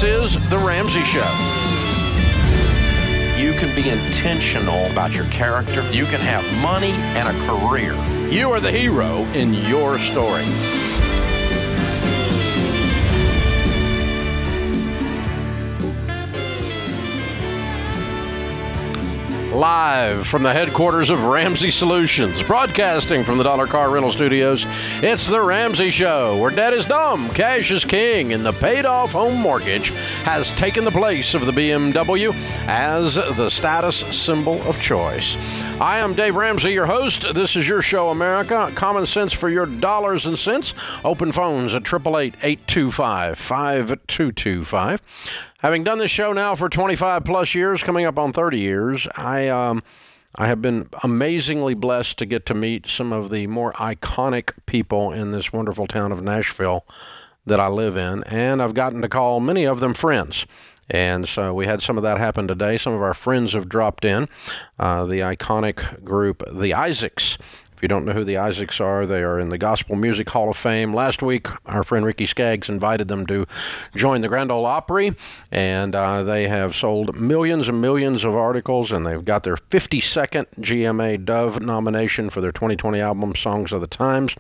This is The Ramsey Show. You can be intentional about your character. You can have money and a career. You are the hero in your story. Live from the headquarters of Ramsey Solutions, broadcasting from the Dollar Car Rental Studios, it's The Ramsey Show, where debt is dumb, cash is king, and the paid-off home mortgage has taken the place of the BMW as the status symbol of choice. I am Dave Ramsey, your host. This is your show, America. Common sense for your dollars and cents. Open phones at 888-825-5225. Having done this show now for 25 plus years, coming up on 30 years, I have been amazingly blessed to get to meet some of the more iconic people in this wonderful town of Nashville that I live in, and I've gotten to call many of them friends. And so we had some of that happen today. Some of our friends have dropped in. The iconic group, the Isaacs. If you don't know who the Isaacs are, they are in the Gospel Music Hall of Fame. Last week, our friend Ricky Skaggs invited them to join the Grand Ole Opry, and they have sold millions and millions of articles, and they've got their 52nd GMA Dove nomination for their 2020 album, Songs of the Times,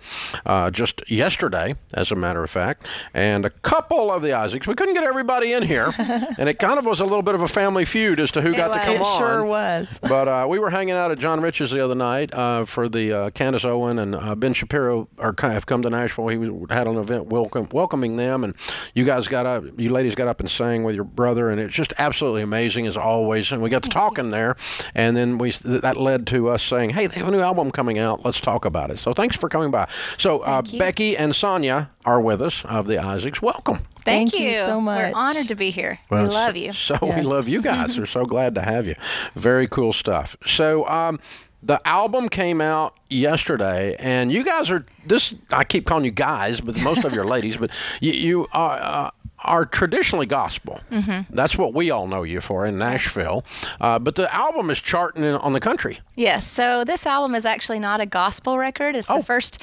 just yesterday, as a matter of fact. And a couple of the Isaacs, we couldn't get everybody in here, and it kind of was a little bit of a family feud as to who got to come on. It sure was. But we were hanging out at John Rich's the other night for the Candace Owen and Ben Shapiro have come to Nashville. He had an event welcoming them, and you ladies got up and sang with your brother, and it's just absolutely amazing as always. And we got to talking there, and then that led to us saying, "Hey, they have a new album coming out. Let's talk about it." So thanks for coming by. So Becky and Sonia are with us of the Isaacs. Welcome. Thank you so much. We're honored to be here. Well, we love you. So yes. We love you guys. We're so glad to have you. Very cool stuff. So the album came out yesterday, and you guys are I keep calling you guys, but most of you are ladies, but you are traditionally gospel. Mm-hmm. That's what we all know you for in Nashville. But the album is charting on the country. Yes. So this album is actually not a gospel record. It's the first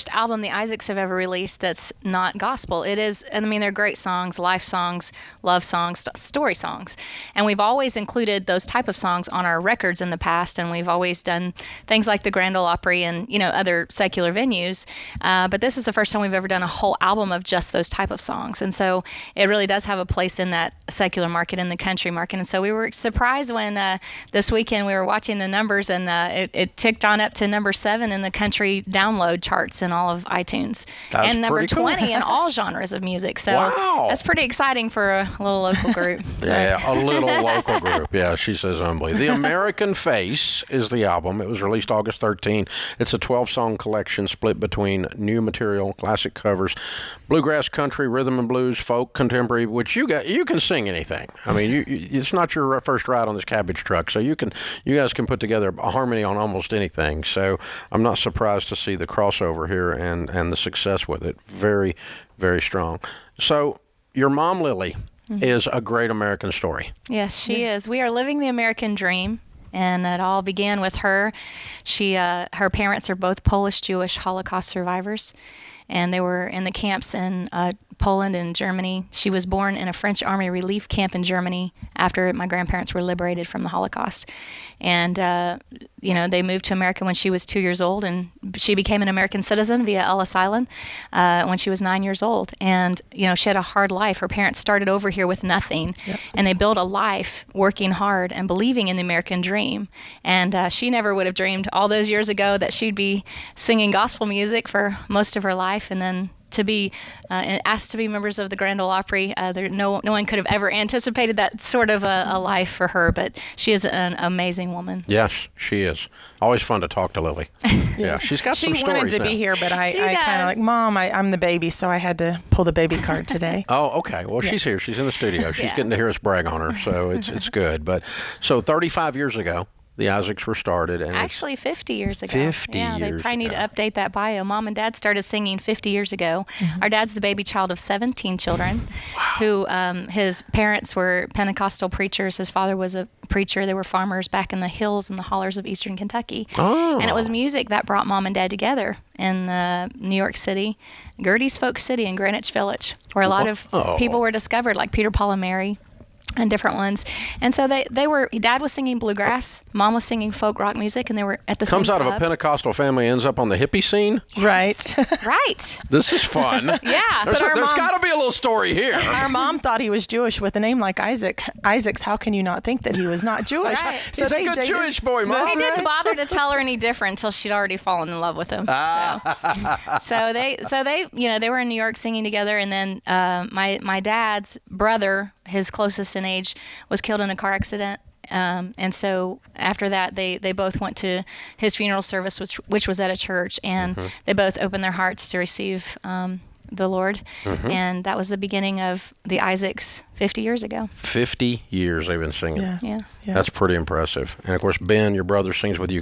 album the Isaacs have ever released that's not gospel. It is, I mean, they're great songs, life songs, love songs, story songs. And we've always included those type of songs on our records in the past, and we've always done things like the Grand Ole Opry and, other secular venues. But this is the first time we've ever done a whole album of just those type of songs. And so it really does have a place in that secular market, in the country market. And so we were surprised when this weekend we were watching the numbers, and it ticked on up to number 7 in the country download charts in all of iTunes. That's and number 20 cool. in all genres of music. So wow. That's pretty exciting for a little local group. Yeah, a little local group. Yeah, she says humbly. The American Face is the album. It was released August 13. It's a 12-song collection split between new material, classic covers, bluegrass, country, rhythm and blues, folk, contemporary, which you can sing anything. I mean, it's not your first ride on this cabbage truck, so you guys can put together a harmony on almost anything. So I'm not surprised to see the crossover here and the success with it. Very, very strong. So your mom, Lily, is a great American story. Yes, she is. We are living the American dream. And it all began with her. Her parents are both Polish Jewish Holocaust survivors, and they were in the camps in Poland and Germany. She was born in a French Army relief camp in Germany after my grandparents were liberated from the Holocaust. And, they moved to America when she was 2 years old, and she became an American citizen via Ellis Island when she was 9 years old. And, she had a hard life. Her parents started over here with nothing, and they built a life working hard and believing in the American dream. And she never would have dreamed all those years ago that she'd be singing gospel music for most of her life, and then to be asked to be members of the Grand Ole Opry. No one could have ever anticipated that sort of a life for her, but she is an amazing woman. Yes, she is. Always fun to talk to Lily. Yeah, she's got some stories. She wanted to be here, but I kind of like, Mom, I'm the baby, so I had to pull the baby card today. Oh, okay. Well, she's here. She's in the studio. She's getting to hear us brag on her, so it's good. But so 35 years ago, the Isaacs were started. And actually 50 years ago. 50 yeah, years they probably need to ago. update that bio. Mom and Dad started singing 50 years ago. Our dad's the baby child of 17 children who his parents were Pentecostal preachers. His father was a preacher. They were farmers back in the hills and the hollers of eastern Kentucky. Oh. And it was music that brought Mom and Dad together in New York City, Gertie's Folk City in Greenwich Village, where a lot of people were discovered, like Peter, Paul, and Mary. And different ones. And so they were, Dad was singing bluegrass, Mom was singing folk rock music, and they were at the same Comes out of a club. Pentecostal family, ends up on the hippie scene. Right. Right. This is fun. Yeah. There's our mom- got to be a little story here. Our mom thought he was Jewish with a name like Isaacs. How can you not think that he was not Jewish? Right. He's a good Jewish boy, Mom. He didn't bother to tell her any different until she'd already fallen in love with him. So they, you know, they were in New York singing together, and then my dad's brother, his closest in age, was killed in a car accident. And so after that, they both went to his funeral service, which was at a church, and they both opened their hearts to receive the Lord. And that was the beginning of the Isaacs 50 years ago. 50 years they've been singing. Yeah. That's pretty impressive. And of course, Ben, your brother, sings with you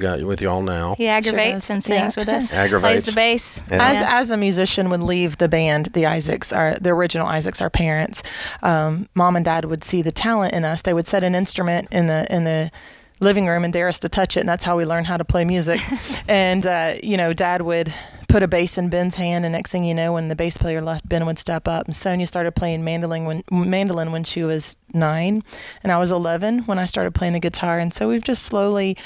all now. He aggravates Sure and sings with us. Aggravates. Plays the bass. Yeah. As a musician would leave the band, the original Isaacs, our parents, Mom and Dad would see the talent in us. They would set an instrument in the living room and dare us to touch it, and that's how we learned how to play music. And Dad would put a bass in Ben's hand, and next thing you know, when the bass player left, Ben would step up. And Sonia started playing mandolin when she was 9, and I was 11 when I started playing the guitar. And so we've just slowly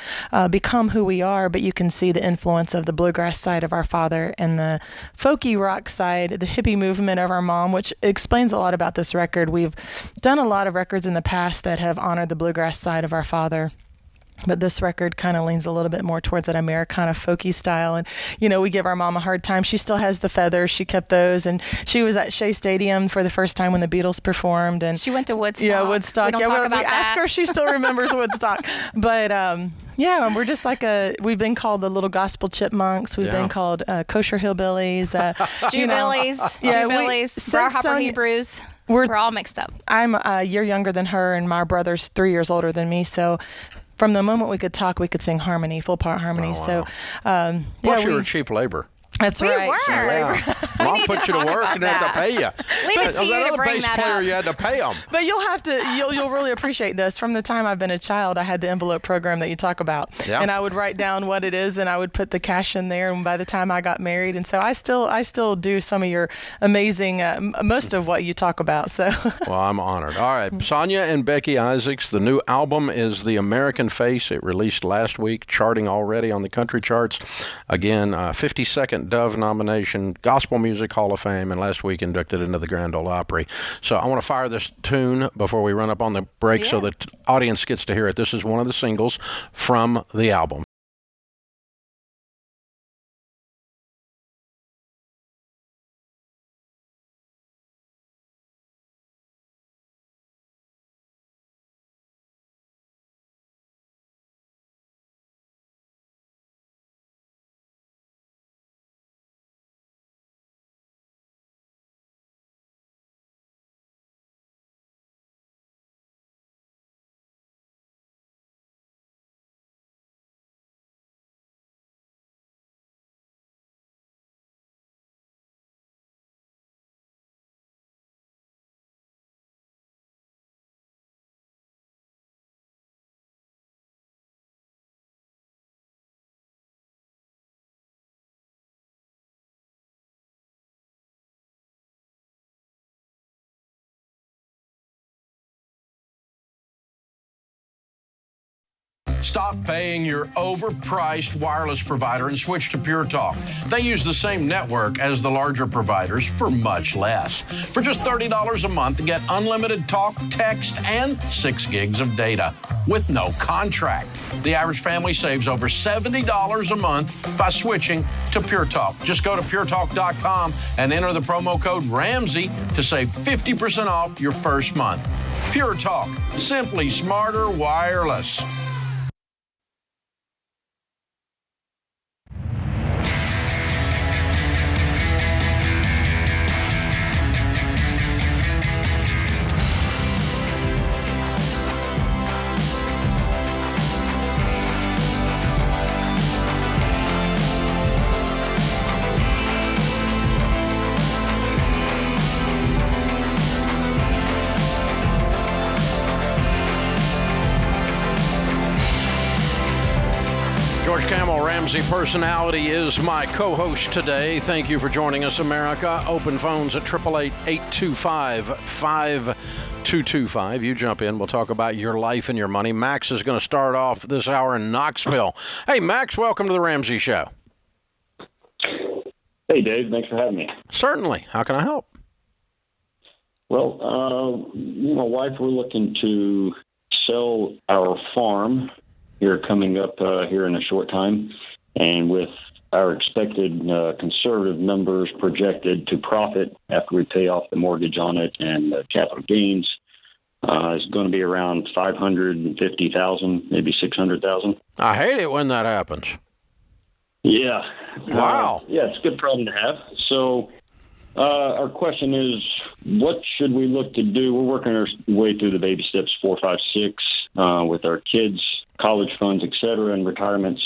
become who we are, but you can see the influence of the bluegrass side of our father and the folky rock side, the hippie movement of our mom, which explains a lot about this record. We've done a lot of records in the past that have honored the bluegrass side of our father, but this record kind of leans a little bit more towards that Americana folky style. And, we give our mom a hard time. She still has the feathers. She kept those. And she was at Shea Stadium for the first time when the Beatles performed. And She went to Woodstock. Yeah, Woodstock. We don't talk about we ask that. her if she still remembers Woodstock. But, we're just we've been called the Little Gospel Chipmunks. We've been called Kosher Hillbillies. Jew-billies, Bar Hopper Hebrews. We're all mixed up. I'm a year younger than her, and my brother's 3 years older than me. So from the moment we could talk, we could sing harmony, full part harmony. Oh, wow. So, Plus, you were cheap labor. That's We right. were. Yeah. Mom put you to work and had to pay you. Leave it to you that to other bring bass that player, up. you had to pay them. But you'll really appreciate this. From the time I've been a child, I had the envelope program that you talk about. Yeah. And I would write down what it is, and I would put the cash in there. And by the time I got married, and so I still do some of your amazing, most of what you talk about. So. Well, I'm honored. All right, Sonia and Becky Isaacs. The new album is The American Face. It released last week, charting already on the country charts. Again, 52nd Dove nomination, Gospel Music Hall of Fame, and last week inducted into the Grand Ole Opry. So I want to fire this tune before we run up on the break so the audience gets to hear it. This is one of the singles from the album. Stop paying your overpriced wireless provider and switch to Pure Talk. They use the same network as the larger providers for much less. For just $30 a month, get unlimited talk, text, and 6 gigs of data with no contract. The average family saves over $70 a month by switching to Pure Talk. Just go to puretalk.com and enter the promo code Ramsey to save 50% off your first month. Pure Talk, simply smarter wireless. George Camel, Ramsey Personality, is my co-host today. Thank you for joining us, America. Open phones at 888-825-5225. You jump in. We'll talk about your life and your money. Max is going to start off this hour in Knoxville. Hey, Max, welcome to the Ramsey Show. Hey, Dave. Thanks for having me. Certainly. How can I help? Well, me and my wife, we're looking to sell our farm here coming up here in a short time. And with our expected conservative numbers projected to profit after we pay off the mortgage on it and capital gains, is going to be around $550,000, maybe $600,000. I hate it when that happens. Yeah. Wow. Yeah, it's a good problem to have. So our question is, what should we look to do? We're working our way through the baby steps 4, 5, 6 with our kids, college funds, et cetera, and retirements.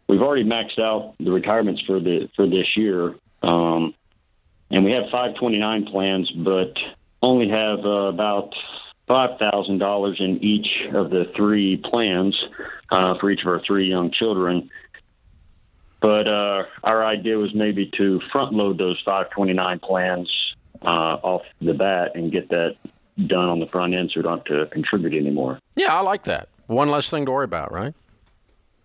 We've already maxed out the retirements for this year, and we have 529 plans, but only have about $5,000 in each of the 3 plans for each of our 3 young children. But our idea was maybe to front load those 529 plans off the bat and get that done on the front end so we don't have to contribute anymore. Yeah, I like that. One less thing to worry about, right?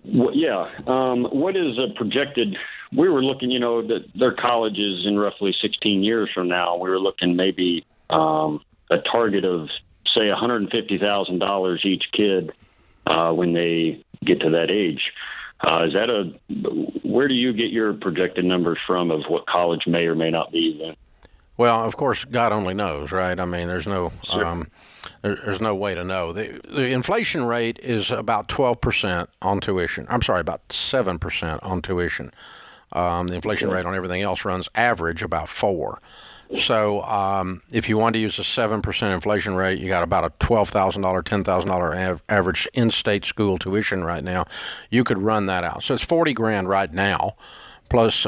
Well, yeah. What is a projected? We were looking, that their college is in roughly 16 years from now. We were looking maybe a target of, say, $150,000 each kid when they get to that age. Where do you get your projected numbers from of what college may or may not be then? Well, of course, God only knows, right? I mean, there's no Sure. there's no way to know. The inflation rate is about 12% on tuition. I'm sorry, about 7% on tuition. The inflation rate on everything else runs average about 4%. So if you want to use a 7% inflation rate, you got about a $12,000, $10,000 average in-state school tuition right now. You could run that out. So it's $40,000 right now, plus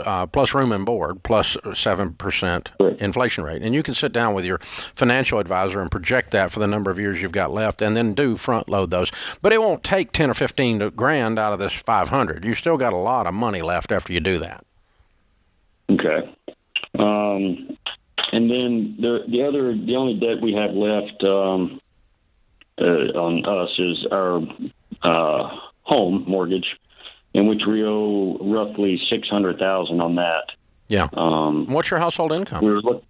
room and board, plus 7% inflation rate. And you can sit down with your financial advisor and project that for the number of years you've got left, and then do front load those. But it won't take 10 or 15 grand out of this 500. You still got a lot of money left after you do that. Okay. And then the only debt we have left on us is our home mortgage, in which we owe roughly $600,000 on that. Yeah. What's your household income? We were looking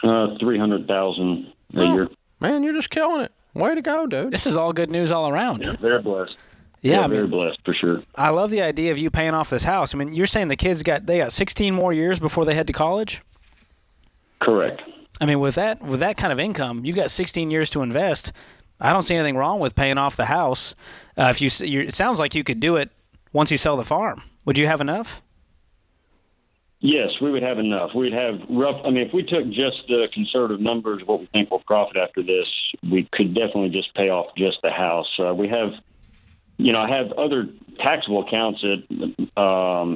$300,000 a year. Man, you're just killing it. Way to go, dude. This is all good news all around. Yeah, very blessed. Yeah, very blessed for sure. I love the idea of you paying off this house. I mean, you're saying the kids got 16 more years before they head to college? Correct. I mean, with that kind of income, you got 16 years to invest. I don't see anything wrong with paying off the house. It sounds like you could do it once you sell the farm. Would you have enough? Yes, we would have enough. We'd have if we took just the conservative numbers of what we think we'll profit after this, we could definitely just pay off just the house. We have, I have other taxable accounts that,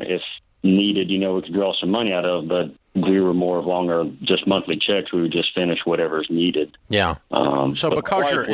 if needed, we could draw some money out of, but we were more along our just monthly checks. We would just finish whatever's needed. Yeah. So because your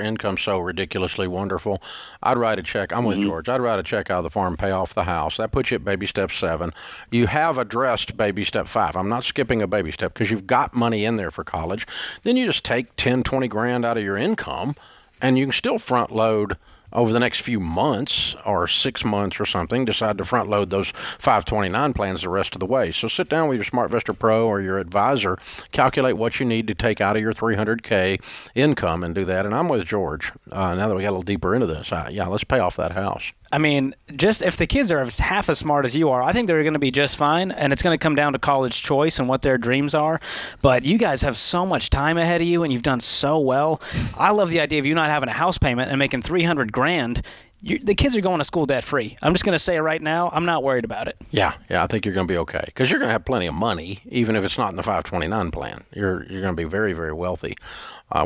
income's so ridiculously wonderful, I'd write a check. I'm with George. I'd write a check out of the farm, pay off the house. That puts you at baby step 7. You have addressed baby step 5. I'm not skipping a baby step because you've got money in there for college. Then you just take 10, 20 grand out of your income, and you can still front load over the next few months or 6 months or something, decide to front load those 529 plans the rest of the way. So sit down with your SmartVestor Pro or your advisor, calculate what you need to take out of your $300K income and do that. And I'm with George. Now that we got a little deeper into this, let's pay off that house. I mean, just if the kids are half as smart as you are, I think they're going to be just fine, and it's going to come down to college choice and what their dreams are. But you guys have so much time ahead of you, and you've done so well. I love the idea of you not having a house payment and making $300,000. The kids are going to school debt-free. I'm just going to say it right now. I'm not worried about it. Yeah, I think you're going to be okay because you're going to have plenty of money, even if it's not in the 529 plan. You're going to be very, very wealthy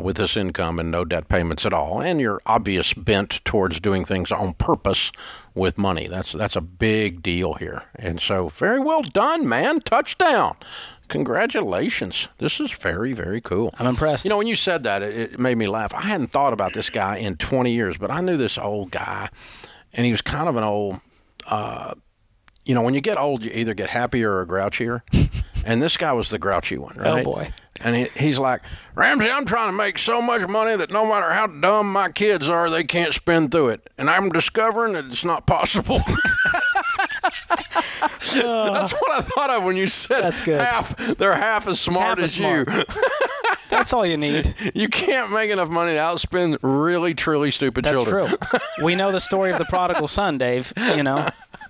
with this income and no debt payments at all, and your obvious bent towards doing things on purpose with money. That's a big deal here. And so very well done, man. Touchdown. Congratulations. This is very, very cool. I'm impressed. When you said that, it made me laugh. I hadn't thought about this guy in 20 years, but I knew this old guy, and he was kind of an old, when you get old, you either get happier or grouchier. And this guy was the grouchy one, right? Oh, boy. And he's like, Ramsey, I'm trying to make so much money that no matter how dumb my kids are, they can't spend through it. And I'm discovering that it's not possible. That's what I thought of when you said That's good. They're half as smart as you. That's all you need. You can't make enough money to outspend really, truly stupid children. That's true. We know the story of the prodigal son, Dave.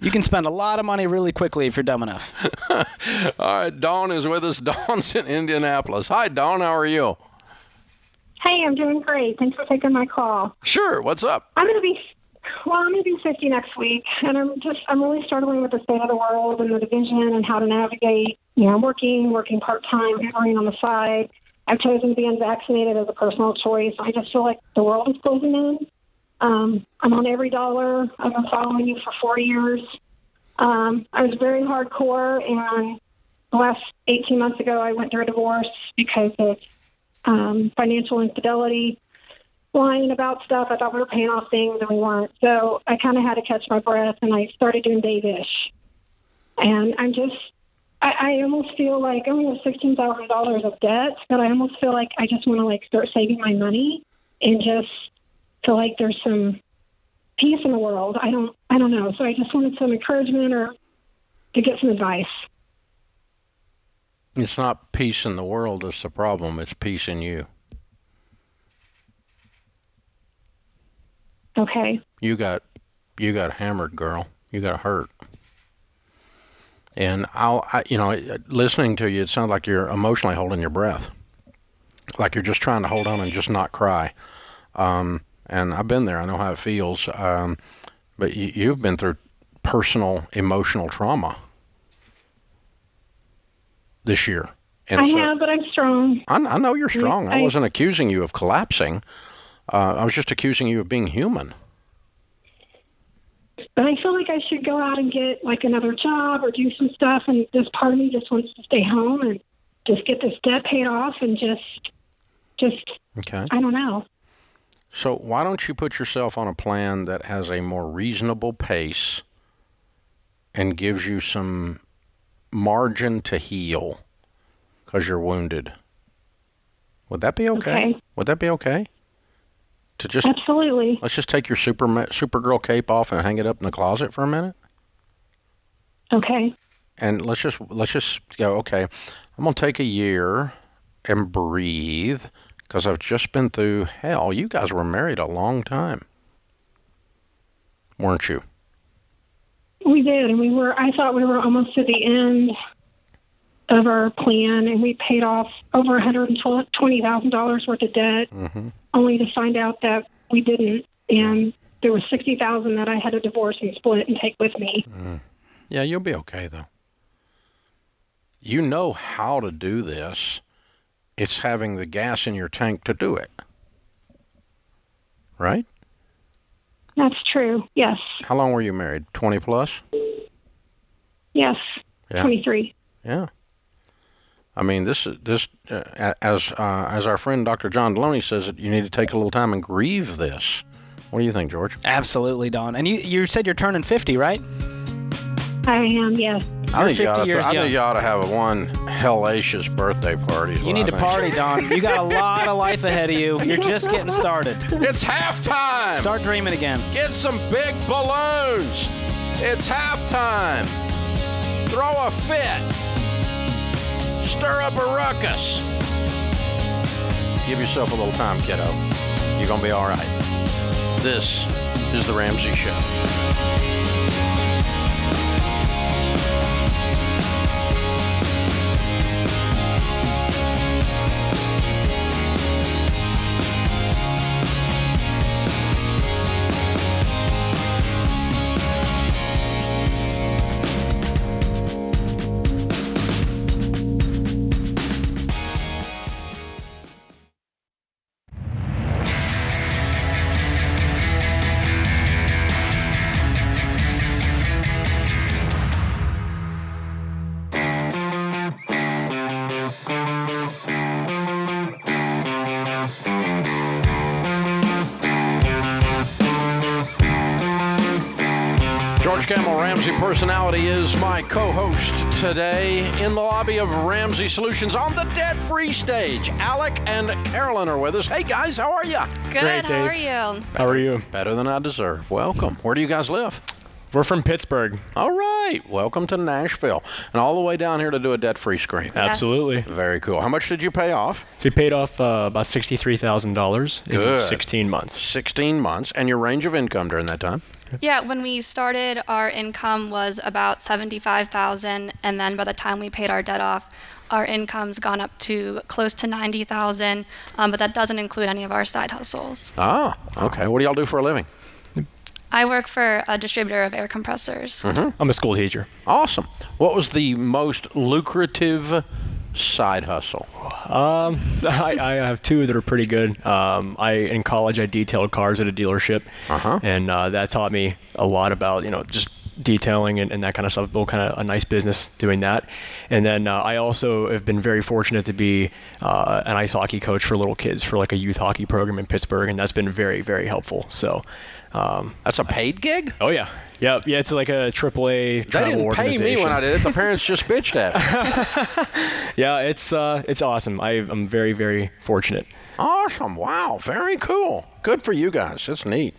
You can spend a lot of money really quickly if you're dumb enough. All right, Dawn is with us. Dawn's in Indianapolis. Hi, Dawn. How are you? Hey, I'm doing great. Thanks for taking my call. Sure. What's up? I'm going to be 50 next week, and I'm really struggling with the state of the world and the division and how to navigate. I'm working part-time, Ubering on the side. I've chosen to be unvaccinated as a personal choice. I just feel like the world is closing in. I'm on every dollar. I've been following you for 4 years. I was very hardcore, and the last 18 months ago, I went through a divorce because of financial infidelity, lying about stuff. I thought we were paying off things, and we weren't. So I kind of had to catch my breath, and I started doing Dave-ish. And I almost feel like I only have $16,000 of debt, but I almost feel like I just want to start saving my money and just feel like there's some peace in the world. I don't know. So I just wanted some encouragement or to get some advice. It's not peace in the world that's the problem. It's peace in you. Okay. You got hammered, girl. You got hurt. And listening to you, it sounds like you're emotionally holding your breath, like you're just trying to hold on and just not cry. And I've been there. I know how it feels. But you've been through personal emotional trauma this year. And I have, but I'm strong. I know you're strong. I wasn't accusing you of collapsing. I was just accusing you of being human. But I feel like I should go out and get another job or do some stuff, and this part of me just wants to stay home and just get this debt paid off and just okay. I don't know. So why don't you put yourself on a plan that has a more reasonable pace and gives you some margin to heal because you're wounded? Would that be okay? Would that be okay? To just Absolutely. Let's just take your Supergirl cape off and hang it up in the closet for a minute. Okay. And let's just go, okay, I'm going to take a year and breathe because I've just been through hell. You guys were married a long time, weren't you? We did, and I thought we were almost to the end of our plan, and we paid off over $120,000 worth of debt, only to find out that we didn't, and there was $60,000 that I had to divorce and split and take with me. Yeah, you'll be okay, though. You know how to do this. It's having the gas in your tank to do it. Right? That's true, yes. How long were you married? 20 plus? Yes, yeah. 23. Yeah. I mean, as our friend Dr. John Deloney says, that you need to take a little time and grieve this. What do you think, George? Absolutely, Don. And you said you're turning 50, right? I am, yes. I think you ought to have one hellacious birthday party. You need to party, Don. You got a lot of life ahead of you. You're just getting started. It's halftime. Start dreaming again. Get some big balloons. It's halftime. Throw a fit. Stir up a ruckus. Give yourself a little time, kiddo. You're going to be all right. This is The Ramsey Show. George Campbell, Ramsey Personality, is my co-host today in the lobby of Ramsey Solutions on the debt-free stage. Alec and Carolyn are with us. Hey, guys, how are you? Good. Great, How are Dave. you? How are you? Better than I deserve. Welcome. Where do you guys live? We're from Pittsburgh. All right. Welcome to Nashville. And all the way down here to do a debt-free screen. Absolutely. Very cool. How much did you pay off? We paid off about $63,000 in Good. 16 months. 16 months. And your range of income during that time? Yeah, when we started, our income was about $75,000, and then by the time we paid our debt off, our income's gone up to close to $90,000, but that doesn't include any of our side hustles. Ah, okay. What do y'all do for a living? I work for a distributor of air compressors. I'm a school teacher. Awesome. What was the most lucrative side hustle? So I have two that are pretty good. In college, I detailed cars at a dealership, and that taught me a lot about, just detailing and that kind of stuff. Built kind of a nice business doing that. And then I also have been very fortunate to be an ice hockey coach for little kids for like a youth hockey program in Pittsburgh, and that's been very, very helpful. So That's a paid gig? oh yeah. Yeah, it's like a AAA They travel didn't pay organization. me when I did it. The parents just bitched at me. Yeah, it's awesome. I'm very, very fortunate. Awesome. Wow. Very cool. Good for you guys. That's neat.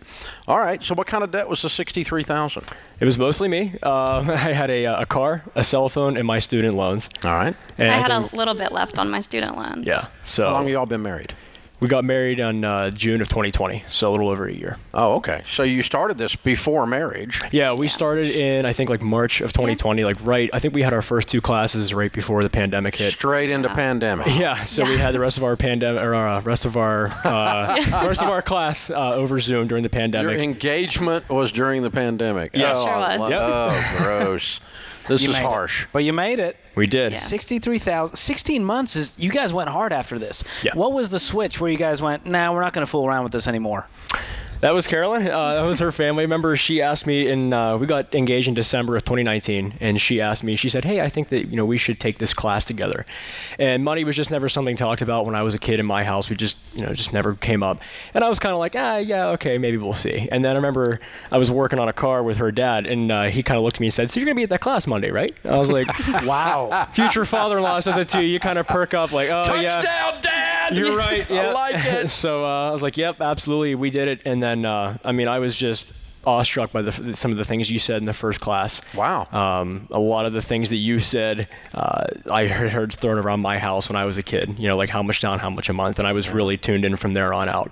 All right. So what kind of debt was the $63,000? It was mostly me. I had a car, a cell phone, and my student loans. All right. And I had a little bit left on my student loans. yeah. So How long have y'all been married? we got married on June of 2020, so a little over a year. Oh, okay. So you started this before marriage. Yeah, we started in I think like March of 2020, I think we had our first two classes right before the pandemic hit. Straight into pandemic. Yeah, so we had the rest of our rest of our class over Zoom during the Your pandemic. engagement was during the pandemic. Yeah. Oh, Sure was. Yep. Oh, gross. This You is made it. harsh. But you made it. We did. Yeah. 63,000, 16 months is, you guys went hard after this. Yeah. What was the switch where you guys went, nah, we're not going to fool around with this anymore? That was Carolyn. That was her family member. She asked me, we got engaged in December of 2019, and she asked me, she said, hey, I think that, we should take this class together. And money was just never something talked about when I was a kid in my house. We just never came up. And I was kind of like, yeah, okay, maybe we'll see. And then I remember I was working on a car with her dad, and he kind of looked at me and said, so you're going to be at that class Monday, right? I was like, Wow. future father-in-law says it to you. You kind of perk up like, oh, yeah. Touchdown, Dad! You're right. Yeah. I like it. So I was like, yep, absolutely. We did it. And then, I was just awestruck by some of the things you said in the first class. Wow. A lot of the things that you said, I heard thrown around my house when I was a kid, like how much down, how much a month. And I was really tuned in from there on out.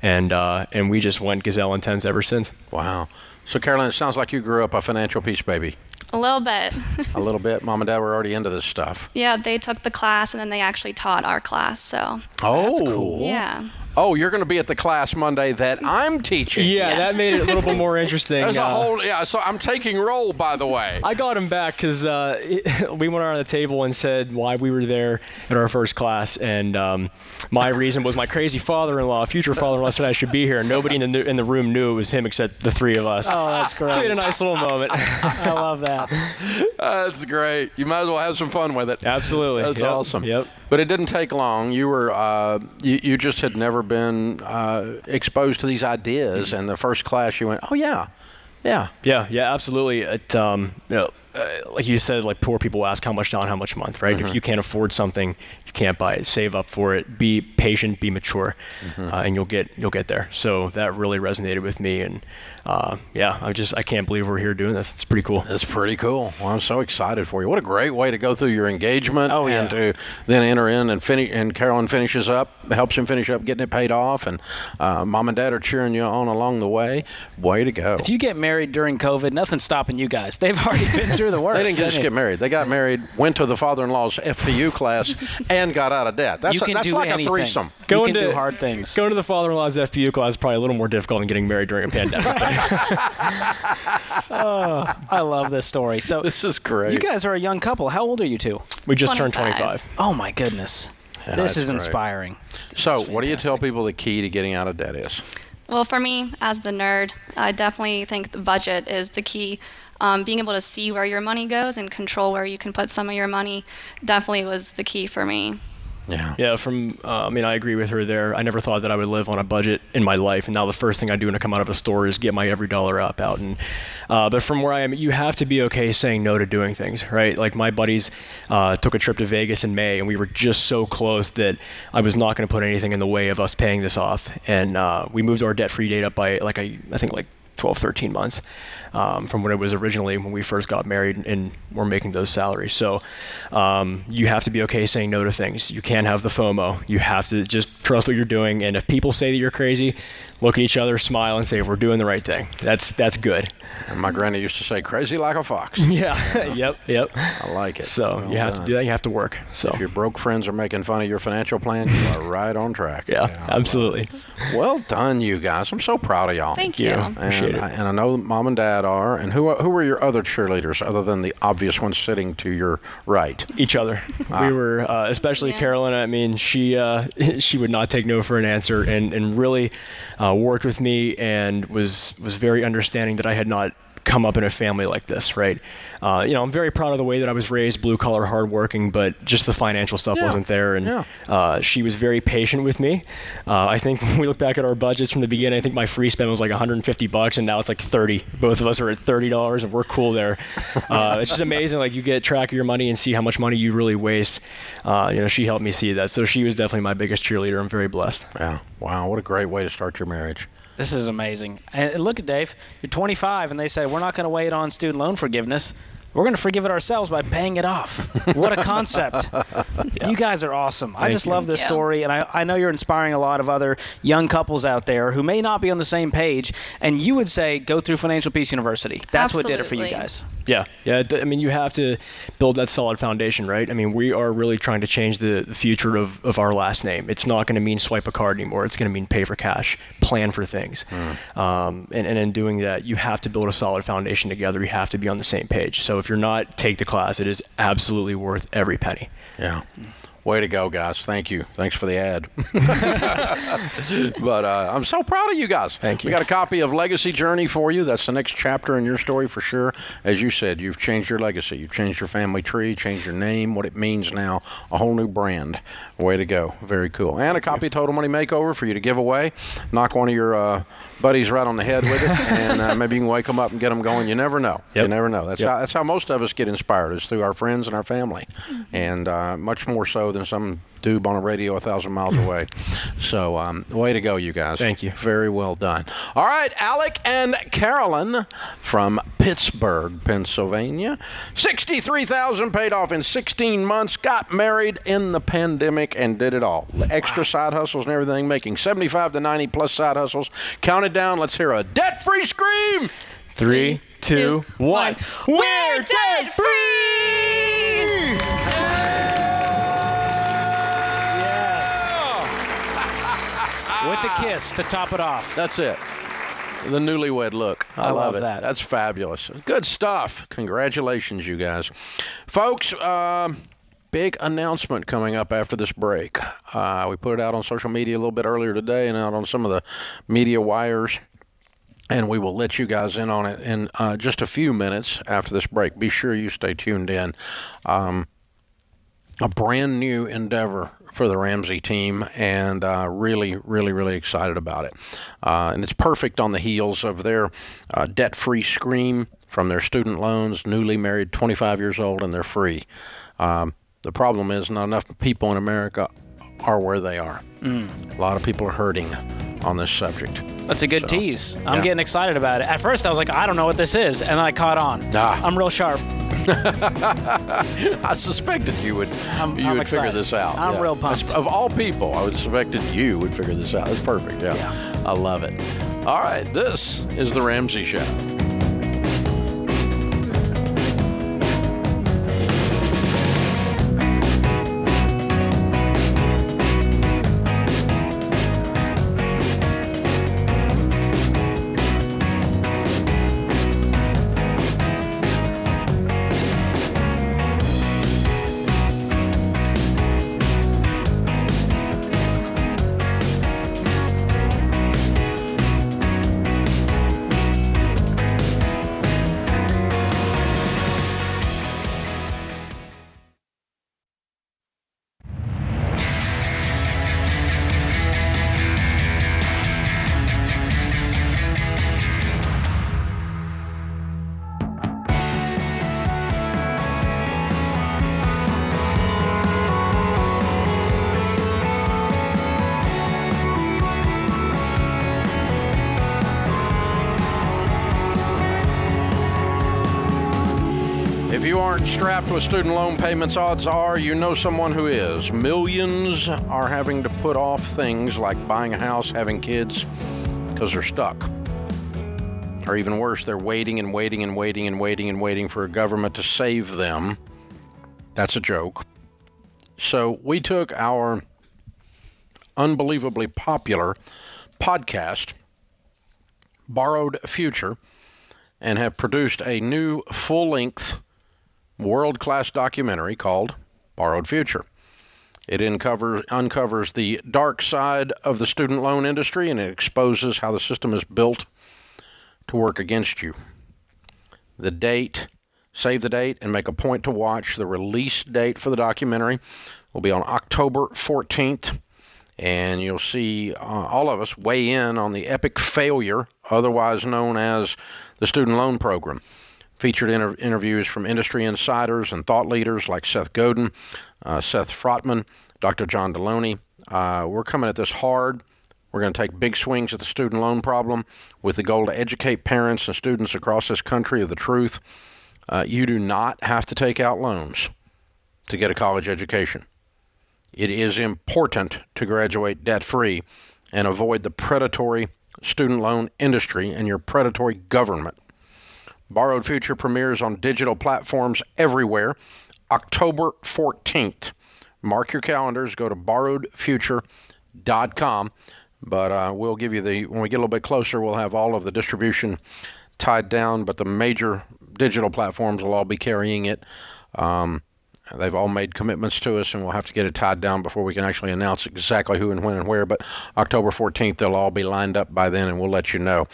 And we just went gazelle intense ever since. Wow. So, Carolyn, it sounds like you grew up a financial peace baby. A little bit. A little bit. Mom and Dad were already into this stuff. Yeah, they took the class, and then they actually taught our class, so Oh. yeah. Oh, you're going to be at the class Monday that I'm teaching. Yeah, Yes. that made it a little bit more interesting. There's a whole, so I'm taking roll, by the way. I got him back because we went around the table and said why we were there at our first class, and my reason was my crazy father-in-law, future father-in-law, said I should be here, and nobody in the room knew it was him except the three of us. Oh, that's great. So we had a nice little moment. I love that. That's great. You might as well have some fun with it. Absolutely. That's Yep. awesome. Yep. But it didn't take long. You were you just had never been exposed to these ideas, and the first class you went, oh yeah. Yeah, absolutely. It, like you said, like poor people ask how much down, how much a month, right? If you can't afford something, you can't buy it. Save up for it. Be patient. Be mature, and you'll get there. So that really resonated with me, and I can't believe we're here doing this. It's pretty cool. That's pretty cool. Well, I'm so excited for you. What a great way to go through your engagement and yeah. to then enter in and finish. And Carolyn finishes up, helps him finish up, getting it paid off, and Mom and Dad are cheering you on along the way. Way to go. If you get married during COVID, nothing's stopping you guys. They've already been through the worst. They didn't just get married. They got married, went to the father-in-law's FPU class, and got out of debt. That's You can that's do like anything. a threesome. You can do hard things. Going to the father-in-law's FPU class is probably a little more difficult than getting married during a pandemic. I love this story. So This is great. you guys are a young couple. How old are you two? We just turned 25. 25. Oh my goodness. Yeah, This that's is great. inspiring. So, what do you tell people the key to getting out of debt is? Well, for me, as the nerd, I definitely think the budget is the key. Being able to see where your money goes and control where you can put some of your money definitely was the key for me. Yeah. Yeah, I agree with her there. I never thought that I would live on a budget in my life, and now the first thing I do when I come out of a store is get my every dollar up out. And but from where I am, you have to be okay saying no to doing things, right? Like my buddies took a trip to Vegas in May, and we were just so close that I was not going to put anything in the way of us paying this off. And we moved our debt-free date up by I think 12, 13 months from what it was originally when we first got married and were making those salaries. So you have to be okay saying no to things. You can't have the FOMO. You have to just trust what you're doing. And if people say that you're crazy, look at each other, smile, and say, we're doing the right thing. That's good. And my granny used to say, crazy like a fox. Yeah. Yep. I like it. So Well you have done. to do that. You have to work. So If your broke friends are making fun of your financial plan, you are right on track. yeah, absolutely. Well done, you guys. I'm so proud of y'all. Thank you. Appreciate it. And I know Mom and Dad are. And who were your other cheerleaders other than the obvious ones sitting to your right? Each other. We were, especially Yeah. Carolyn. I mean, she would not take no for an answer, and really worked with me and was very understanding that I had not come up in a family like this, right? I'm very proud of the way that I was raised, blue collar, hardworking, but just the financial stuff wasn't there. And she was very patient with me. I think when we look back at our budgets from the beginning, I think my free spend was like $150, and now it's like $30. Both of us are at $30, and we're cool there. It's just amazing. Like you get track of your money and see how much money you really waste. She helped me see that. So she was definitely my biggest cheerleader. I'm very blessed. Yeah. Wow. What a great way to start your marriage. This is amazing. And look at Dave. You're 25, and they say, we're not going to wait on student loan forgiveness. We're going to forgive it ourselves by paying it off. What a concept. You guys are awesome. I just love this story, and I know you're inspiring a lot of other young couples out there who may not be on the same page, and you would say go through Financial Peace University. That's what did it for you guys. Yeah. I mean, you have to build that solid foundation, right? I mean, we are really trying to change the future of our last name. It's not going to mean swipe a card anymore. It's going to mean pay for cash, plan for things. And in doing that, you have to build a solid foundation together. You have to be on the same page. So if you're not, take the class. It is absolutely worth every penny. Yeah. Way to go, guys. Thank you. Thanks for the ad. But I'm so proud of you guys. Thank you. We got a copy of Legacy Journey for you. That's the next chapter in your story for sure. As you said, you've changed your legacy. You've changed your family tree, changed your name, what it means now, a whole new brand. Way to go. Very cool. And a copy of Total Money Makeover for you to give away. Knock one of your buddies right on the head with it, and maybe you can wake them up and get them going. You never know. You never know. That's how most of us get inspired, is through our friends and our family, and much more so than some doob on a radio 1,000 miles away. So way to go, you guys. Thank you. Very well done. All right, Alec and Carolyn from Pittsburgh, Pennsylvania. $63,000 paid off in 16 months, got married in the pandemic, and did it all. Extra side hustles and everything, making 75 to 90 plus side hustles. Count it down. Let's hear a debt-free scream. 3, 2, 1. We're debt free! With a kiss to top it off. That's it. The newlywed look. I love it. that. That's fabulous. Good stuff. Congratulations, you guys. Folks, big announcement coming up after this break. We put it out on social media a little bit earlier today and out on some of the media wires. And we will let you guys in on it in just a few minutes after this break. Be sure you stay tuned in. A brand new endeavor for the Ramsey team, and really excited about it. And it's perfect on the heels of their debt-free scream from their student loans, newly married, 25 years old, and they're free. The problem is not enough people in America are where they are. A lot of people are hurting on this subject. That's a good tease. I'm getting excited about it. At first, I was like, I don't know what this is, and then I caught on. I'm real sharp. I suspected you would figure excited. this out. I'm real pumped. Of all people, I would have suspected you would figure this out. That's perfect. Yeah. I love it. All right, this is The Ramsey Show. you aren't strapped with student loan payments, odds are you know someone who is. Millions are having to put off things like buying a house, having kids, because they're stuck. Or even worse, they're waiting and waiting and waiting and waiting and waiting for a government to save them. That's a joke. So we took our unbelievably popular podcast, Borrowed Future, and have produced a new full-length, world-class documentary called Borrowed Future. It uncovers the dark side of the student loan industry, and it exposes how the system is built to work against you. The date, save the date and make a point to watch. The release date for the documentary will be on October 14th. And you'll see all of us weigh in on the epic failure, otherwise known as the student loan program. Featured interviews from industry insiders and thought leaders like Seth Godin, Seth Frotman, Dr. John Deloney. We're coming at this hard. We're going to take big swings at the student loan problem with the goal to educate parents and students across this country of the truth. You do not have to take out loans to get a college education. It is important to graduate debt-free and avoid the predatory student loan industry and your predatory government. Borrowed Future premieres on digital platforms everywhere, October 14th. Mark your calendars. Go to borrowedfuture.com. But we'll give you when we get a little bit closer, we'll have all of the distribution tied down, but the major digital platforms will all be carrying it. They've all made commitments to us, and we'll have to get it tied down before we can actually announce exactly who and when and where. But October 14th, they'll all be lined up by then, and we'll let you know.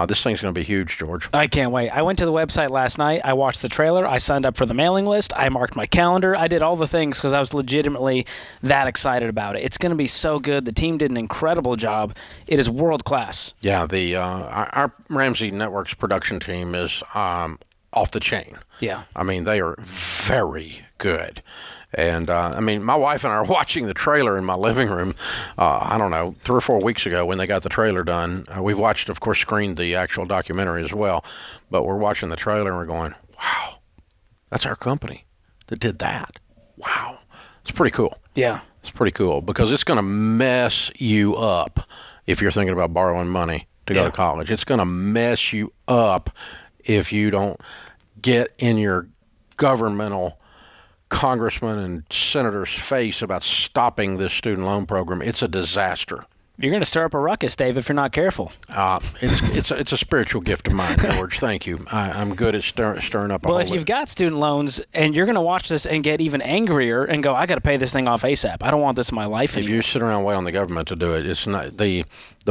This thing's going to be huge, George. I can't wait. I went to the website last night. I watched the trailer. I signed up for the mailing list. I marked my calendar. I did all the things because I was legitimately that excited about it. It's going to be so good. The team did an incredible job. It is world class. Yeah, our Ramsey Network's production team is off the chain. Yeah. I mean, they are very good. And, my wife and I are watching the trailer in my living room, 3 or 4 weeks ago when they got the trailer done. We've watched, of course, screened the actual documentary as well. But we're watching the trailer and we're going, wow, that's our company that did that. Wow. It's pretty cool. Yeah. It's pretty cool because it's going to mess you up if you're thinking about borrowing money to go to college. It's going to mess you up if you don't get in your governmental congressman and senator's face about stopping this student loan program. It's a disaster. You're going to stir up a ruckus, Dave, if you're not careful. It's a spiritual gift of mine, George. Thank you. I'm good at stirring up a Well, if you've got student loans and you're going to watch this and get even angrier and go, I got to pay this thing off ASAP. I don't want this in my life anymore. If you sit around and wait on the government to do it, it's not the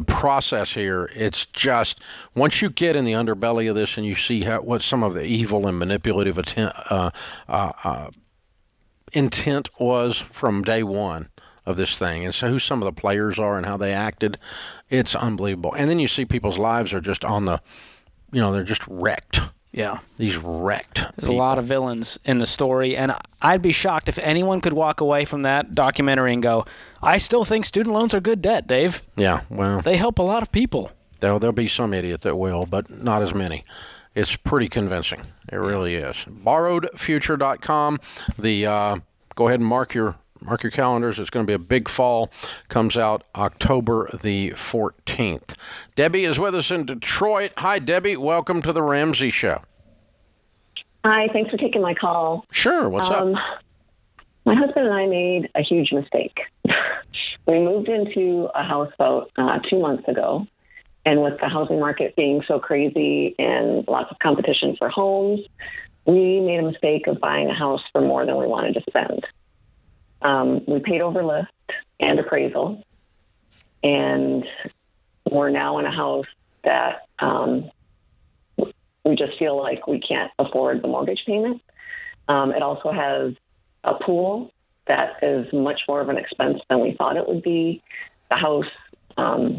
process here. It's just once you get in the underbelly of this and you see what some of the evil and manipulative intent was from day one of this thing, and so who some of the players are and how they acted, it's unbelievable. And then you see people's lives are just they're just wrecked. Yeah. These wrecked There's a lot of villains in the story, and I'd be shocked if anyone could walk away from that documentary and go, I still think student loans are good debt, Dave. Yeah, well. They help a lot of people. There'll be some idiot that will, but not as many. It's pretty convincing. It really is. Borrowedfuture.com. Go ahead and mark your calendars. It's going to be a big fall. Comes out October the 14th. Debbie is with us in Detroit. Hi, Debbie. Welcome to the Ramsey Show. Hi. Thanks for taking my call. Sure. What's up? My husband and I made a huge mistake. We moved into a house about 2 months ago. And with the housing market being so crazy and lots of competition for homes, we made a mistake of buying a house for more than we wanted to spend. We paid over list and appraisal, and we're now in a house that we just feel like we can't afford the mortgage payment. It also has a pool that is much more of an expense than we thought it would be. The house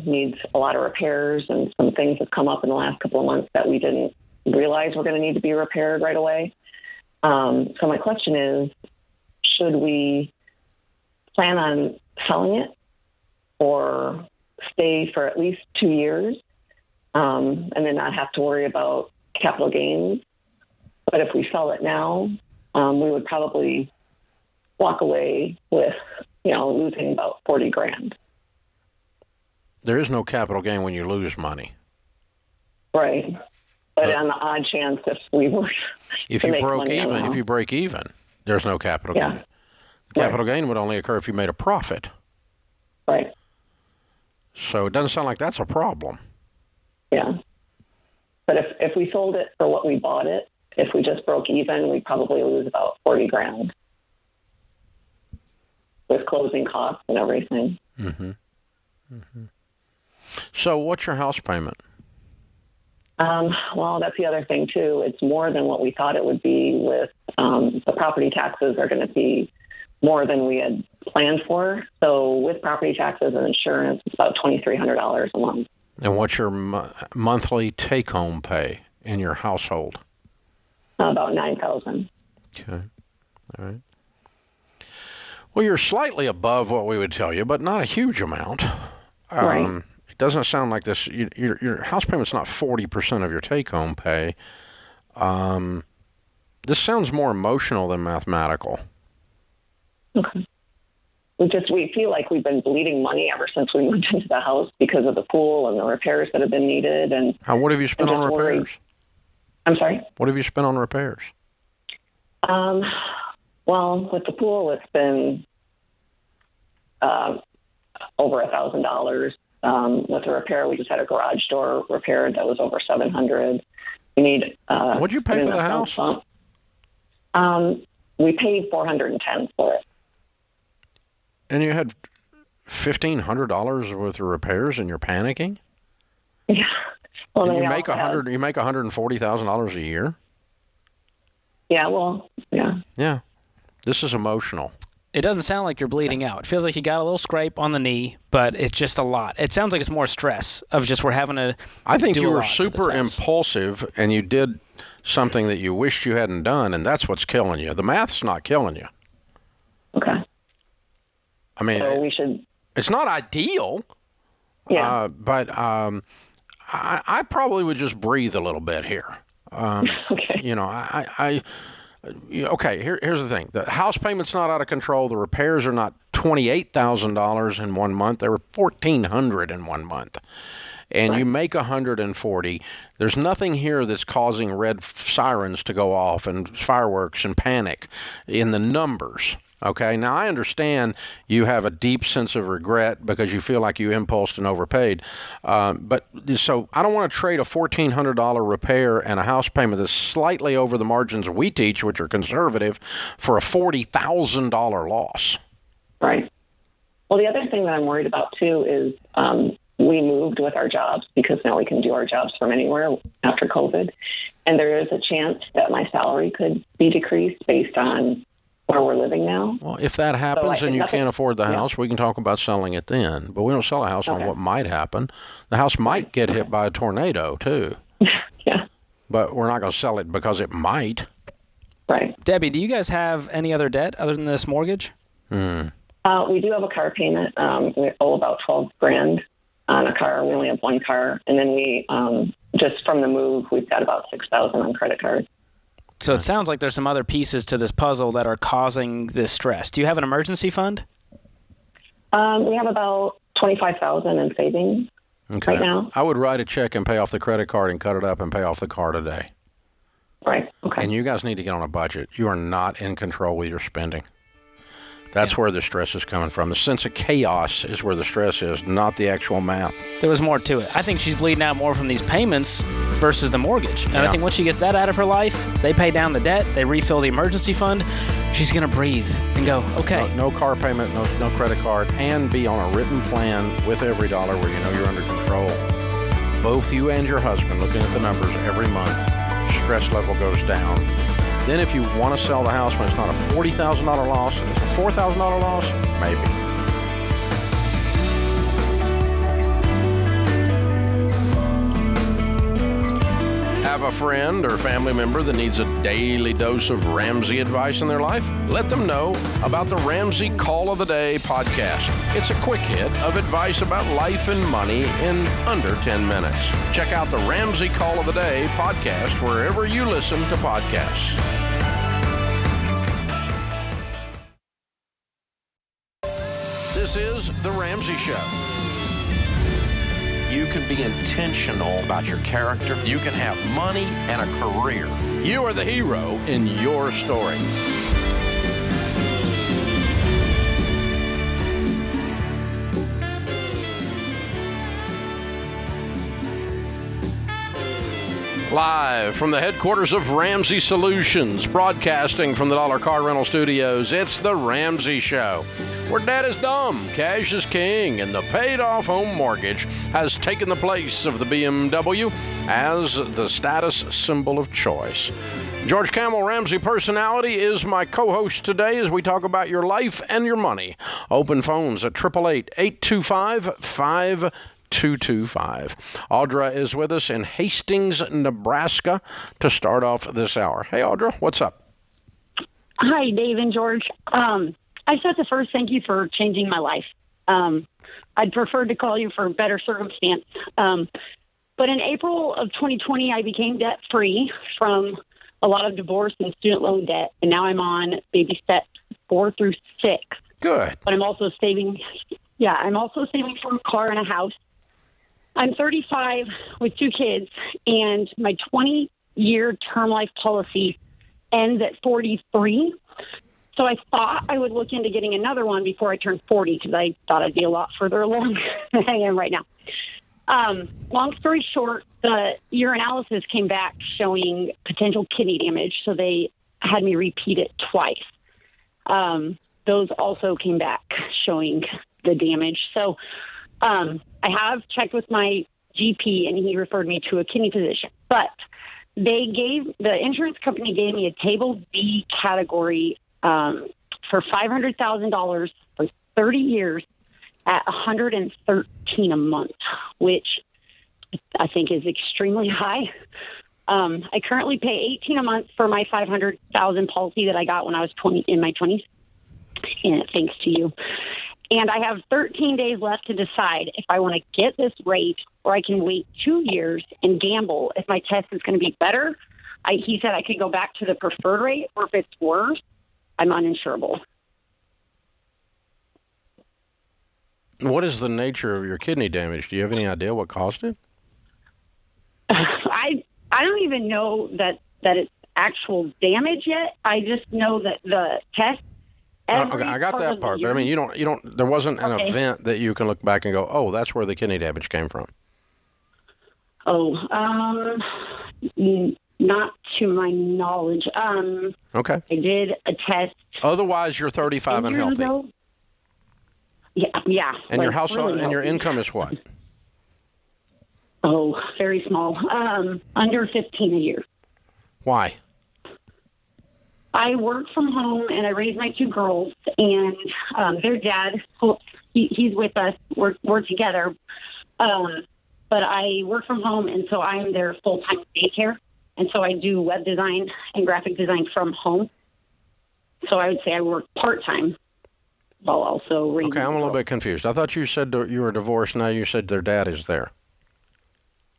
needs a lot of repairs, and some things have come up in the last couple of months that we didn't realize were going to need to be repaired right away. So my question is, should we plan on selling it or stay for at least 2 years and then not have to worry about capital gains? But if we sell it now, we would probably walk away with, losing about $40,000. There is no capital gain when you lose money. Right. But on the odd chance, if we were if you break even, there's no capital gain. Capital gain would only occur if you made a profit. Right. So it doesn't sound like that's a problem. Yeah. But if we sold it for what we bought it, if we just broke even, we'd probably lose about $40,000 with closing costs and everything. Mm-hmm. Mm-hmm. So what's your house payment? Well, that's the other thing, too. It's more than what we thought it would be with the property taxes are going to be more than we had planned for. So with property taxes and insurance, it's about $2,300 a month. And what's your monthly take-home pay in your household? About $9,000. Okay. All right. Well, you're slightly above what we would tell you, but not a huge amount. Right. It doesn't sound like this. Your house payment's not 40% of your take-home pay. This sounds more emotional than mathematical. Okay. We feel like we've been bleeding money ever since we moved into the house because of the pool and the repairs that have been needed. And what have you spent on repairs? Worried. I'm sorry? What have you spent on repairs? Well, with the pool, it's been over $1,000. With the repair, we just had a garage door repaired that was over $700. We need. What'd you pay for the house? We paid $410 for it. And you had $1,500 worth of repairs, and you're panicking? Yeah. Well, and you make $140,000 a year? Yeah. Well. Yeah. Yeah. This is emotional. It doesn't sound like you're bleeding out. It feels like you got a little scrape on the knee, but it's just a lot. It sounds like it's more stress of just we're having to. I think you were super impulsive, and you did something that you wished you hadn't done, and that's what's killing you. The math's not killing you. Okay. I mean, so we should. It's not ideal. Yeah. But I probably would just breathe a little bit here. Okay. Okay, here's the thing. The house payment's not out of control. The repairs are not $28,000 in 1 month. They were $1,400 in 1 month. And you make $140. There's nothing here that's causing red sirens to go off and fireworks and panic in the numbers. Okay, now I understand you have a deep sense of regret because you feel like you impulsed and overpaid. But so I don't want to trade a $1,400 repair and a house payment that's slightly over the margins we teach, which are conservative, for a $40,000 loss. Right. Well, the other thing that I'm worried about, too, is we moved with our jobs because now we can do our jobs from anywhere after COVID. And there is a chance that my salary could be decreased based on where we're living now. Well, if that happens and you can't afford the house, we can talk about selling it then. But we don't sell a house on what might happen. The house might get hit by a tornado, too. Yeah. But we're not going to sell it because it might. Right. Debbie, do you guys have any other debt other than this mortgage? We do have a car payment. We owe about $12,000 on a car. We only have one car. And then we, just from the move, we've got about $6,000 on credit cards. So it sounds like there's some other pieces to this puzzle that are causing this stress. Do you have an emergency fund? We have about $25,000 in savings right now. I would write a check and pay off the credit card and cut it up and pay off the car today. Right. Okay. And you guys need to get on a budget. You are not in control with your spending. That's where the stress is coming from. The sense of chaos is where the stress is, not the actual math. There was more to it. I think she's bleeding out more from these payments versus the mortgage. And I think once she gets that out of her life, they pay down the debt, they refill the emergency fund, she's going to breathe and go, okay. No car payment, no credit card, and be on a written plan with every dollar where you know you're under control. Both you and your husband looking at the numbers every month, stress level goes down. Then if you want to sell the house when it's not a $40,000 loss and it's a $4,000 loss, maybe. Have a friend or family member that needs a daily dose of Ramsey advice in their life? Let them know about the Ramsey Call of the Day podcast. It's a quick hit of advice about life and money in under 10 minutes. Check out the Ramsey Call of the Day podcast wherever you listen to podcasts. This is The Ramsey Show. You can be intentional about your character. You can have money and a career. You are the hero in your story. Live from the headquarters of Ramsey Solutions, broadcasting from the Dollar Car Rental Studios, it's The Ramsey Show, where debt is dumb, cash is king, and the paid-off home mortgage has taken the place of the BMW as the status symbol of choice. George Camel, Ramsey Personality, is my co-host today as we talk about your life and your money. Open phones at 888-825-5225. Audra is with us in Hastings, Nebraska to start off this hour. Hey, Audra, what's up? Hi, Dave and George. I just have to first thank you for changing my life. I'd prefer to call you for better circumstance. But in April of 2020, I became debt-free from a lot of divorce and student loan debt, and now I'm on baby steps 4 through 6. Good. But I'm also saving. Yeah, I'm also saving for a car and a house. I'm 35 with 2 kids, and my 20-year term life policy ends at 43. So I thought I would look into getting another one before I turn 40 because I thought I'd be a lot further along than I am right now. Long story short, the urinalysis came back showing potential kidney damage, so they had me repeat it twice. Those also came back showing the damage. So I have checked with my GP, and he referred me to a kidney physician. But the insurance company gave me a Table B category for $500,000 for 30 years at $113 a month, which I think is extremely high. I currently pay $18 a month for my $500,000 policy that I got when I was in my 20s, and thanks to you. And I have 13 days left to decide if I want to get this rate or I can wait 2 years and gamble if my test is going to be better. He said I could go back to the preferred rate, or if it's worse, I'm uninsurable. What is the nature of your kidney damage? Do you have any idea what caused it? I don't even know that it's actual damage yet. I just know that the test. Okay, I got that part, but I mean, you don't. There wasn't an event that you can look back and go, oh, that's where the kidney damage came from. Oh, not to my knowledge. Okay. I did a test. Otherwise, you're 35 and healthy. Ago. Yeah. And your household really and your income is what? Oh, very small. Under 15 a year. Why? I work from home, and I raise my 2 girls, and their dad, he's with us. We're together. But I work from home, and so I'm their full-time daycare. And so I do web design and graphic design from home. So I would say I work part-time while also raising. Okay, I'm a little bit confused. I thought you said you were divorced. Now you said their dad is there.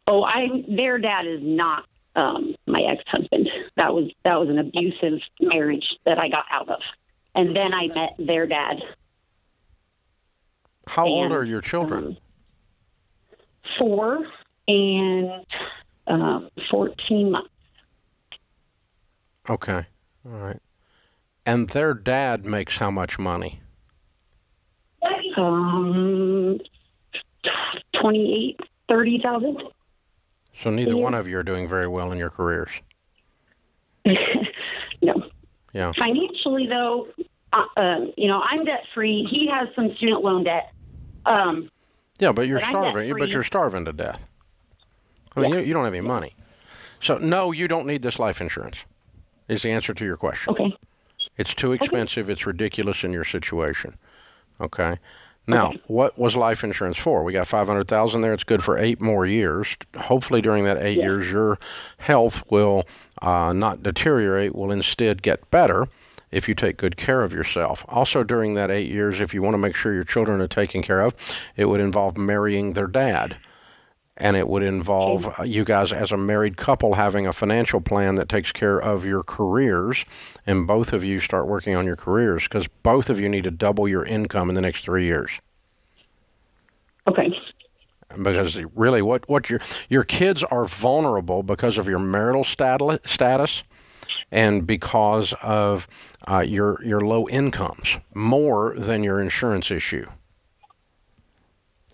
Oh, their dad is not my ex-husband. That was an abusive marriage that I got out of. And then I met their dad. How old are your children? 4 and 14 months. Okay. All right. And their dad makes how much money? 30,000. So neither one of you are doing very well in your careers. No. Yeah. Financially, though, I'm debt-free. He has some student loan debt. Yeah, but you're starving. But you're starving to death. I mean, you don't have any money. So, no, you don't need this life insurance, is the answer to your question. Okay. It's too expensive. Okay. It's ridiculous in your situation. Okay. Now, what was life insurance for? We got $500,000 there. It's good for 8 more years. Hopefully, during that 8 years, your health will not deteriorate, will instead get better if you take good care of yourself. Also, during that 8 years, if you want to make sure your children are taken care of, it would involve marrying their dad. and it would involve you guys as a married couple having a financial plan that takes care of your careers, and both of you start working on your careers because both of you need to double your income in the next 3 years. Okay. Because really, what your kids are vulnerable because of your marital status, and because of your low incomes, more than your insurance issue.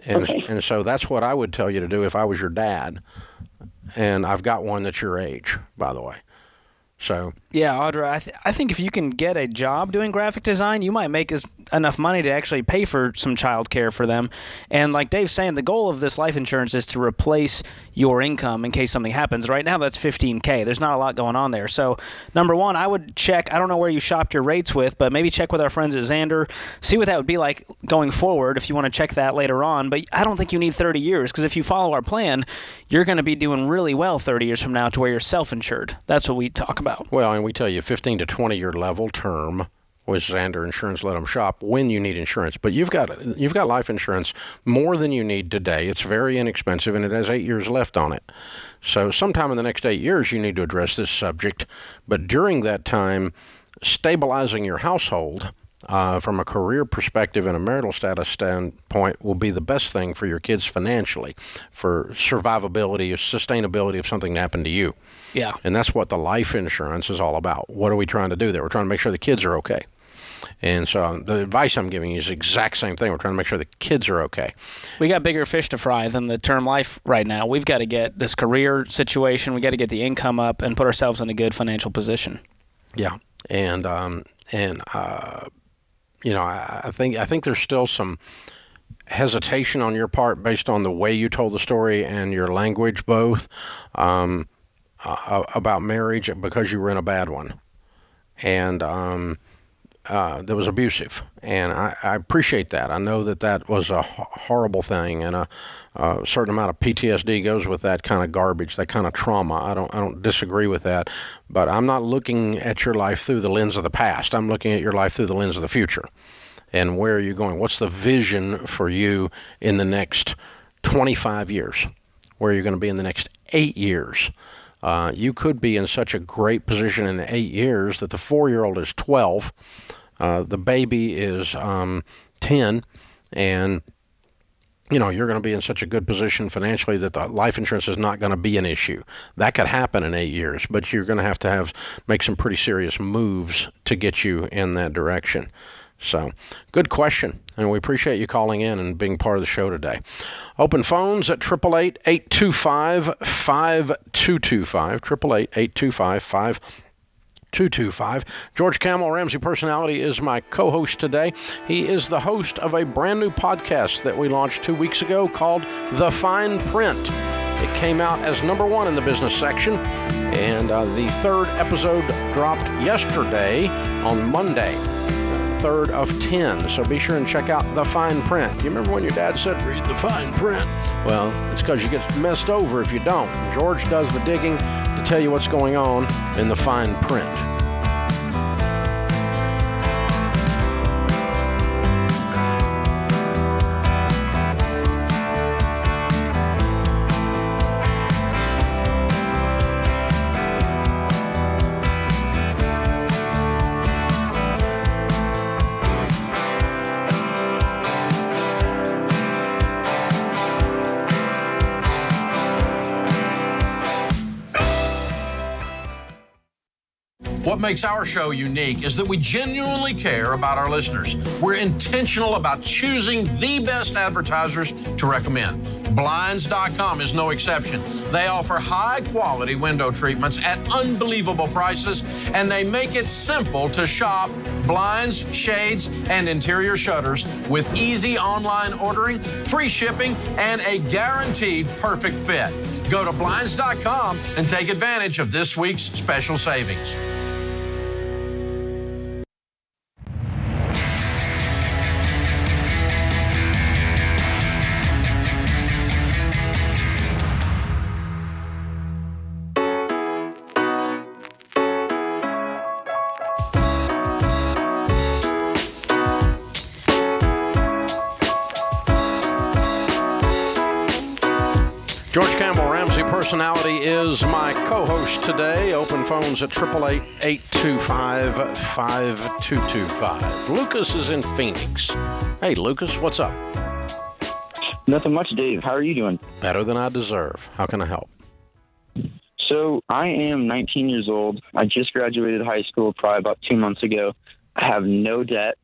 And so that's what I would tell you to do if I was your dad. And I've got one that's your age, by the way. So yeah, Audra, I think if you can get a job doing graphic design, you might make enough money to actually pay for some child care for them. And like Dave's saying, the goal of this life insurance is to replace your income in case something happens. Right now, that's $15K. There's not a lot going on there. So number one, I would check. I don't know where you shopped your rates with, but maybe check with our friends at Xander. See what that would be like going forward if you want to check that later on. But I don't think you need 30 years because if you follow our plan, you're going to be doing really well 30 years from now to where you're self-insured. That's what we talk about. Well, and we tell you 15 to 20-year level term with Xander Insurance. Let them shop when you need insurance. But you've got life insurance more than you need today. It's very inexpensive, and it has 8 years left on it. So sometime in the next 8 years, you need to address this subject. But during that time, stabilizing your household from a career perspective and a marital status standpoint will be the best thing for your kids financially, for survivability, sustainability if something happened to you. Yeah. And that's what the life insurance is all about. What are we trying to do there? We're trying to make sure the kids are okay. And so the advice I'm giving you is the exact same thing. We're trying to make sure the kids are okay. We got bigger fish to fry than the term life right now. We've got to get this career situation. We got to get the income up and put ourselves in a good financial position. Yeah. And you know, I think there's still some hesitation on your part based on the way you told the story and your language both about marriage because you were in a bad one. And that was abusive. And I appreciate that. I know that was a horrible thing, and a certain amount of PTSD goes with that kind of garbage, that kind of trauma. I don't disagree with that, but I'm not looking at your life through the lens of the past. I'm looking at your life through the lens of the future. And where are you going? What's the vision for you in the next 25 years? Where are you going to be in the next 8 years? You could be in such a great position in 8 years that the 4-year-old is 12, the baby is 10, and you know you're going to be in such a good position financially that the life insurance is not going to be an issue. That could happen in 8 years, but you're going to have make some pretty serious moves to get you in that direction. So, good question, and we appreciate you calling in and being part of the show today. Open phones at 888-825-5225, 888-825-5225. George Camel, Ramsey Personality, is my co-host today. He is the host of a brand new podcast that we launched 2 weeks ago called The Fine Print. It came out as #1 in the business section, and the 3rd episode dropped yesterday on Monday. 3rd of 10. So be sure and check out The Fine Print. You remember when your dad said, read the fine print? Well, it's because you get messed over if you don't. George does the digging to tell you what's going on in the fine print. What makes our show unique is that we genuinely care about our listeners. We're intentional about choosing the best advertisers to recommend. Blinds.com is no exception. They offer high-quality window treatments at unbelievable prices, and they make it simple to shop blinds, shades, and interior shutters with easy online ordering, free shipping, and a guaranteed perfect fit. Go to Blinds.com and take advantage of this week's special savings. George Campbell, Ramsey Personality, is my co-host today. Open phones at 888-825-5225. Lucas is in Phoenix. Hey, Lucas, what's up? Nothing much, Dave. How are you doing? Better than I deserve. How can I help? So I am 19 years old. I just graduated high school probably about 2 months ago. I have no debt.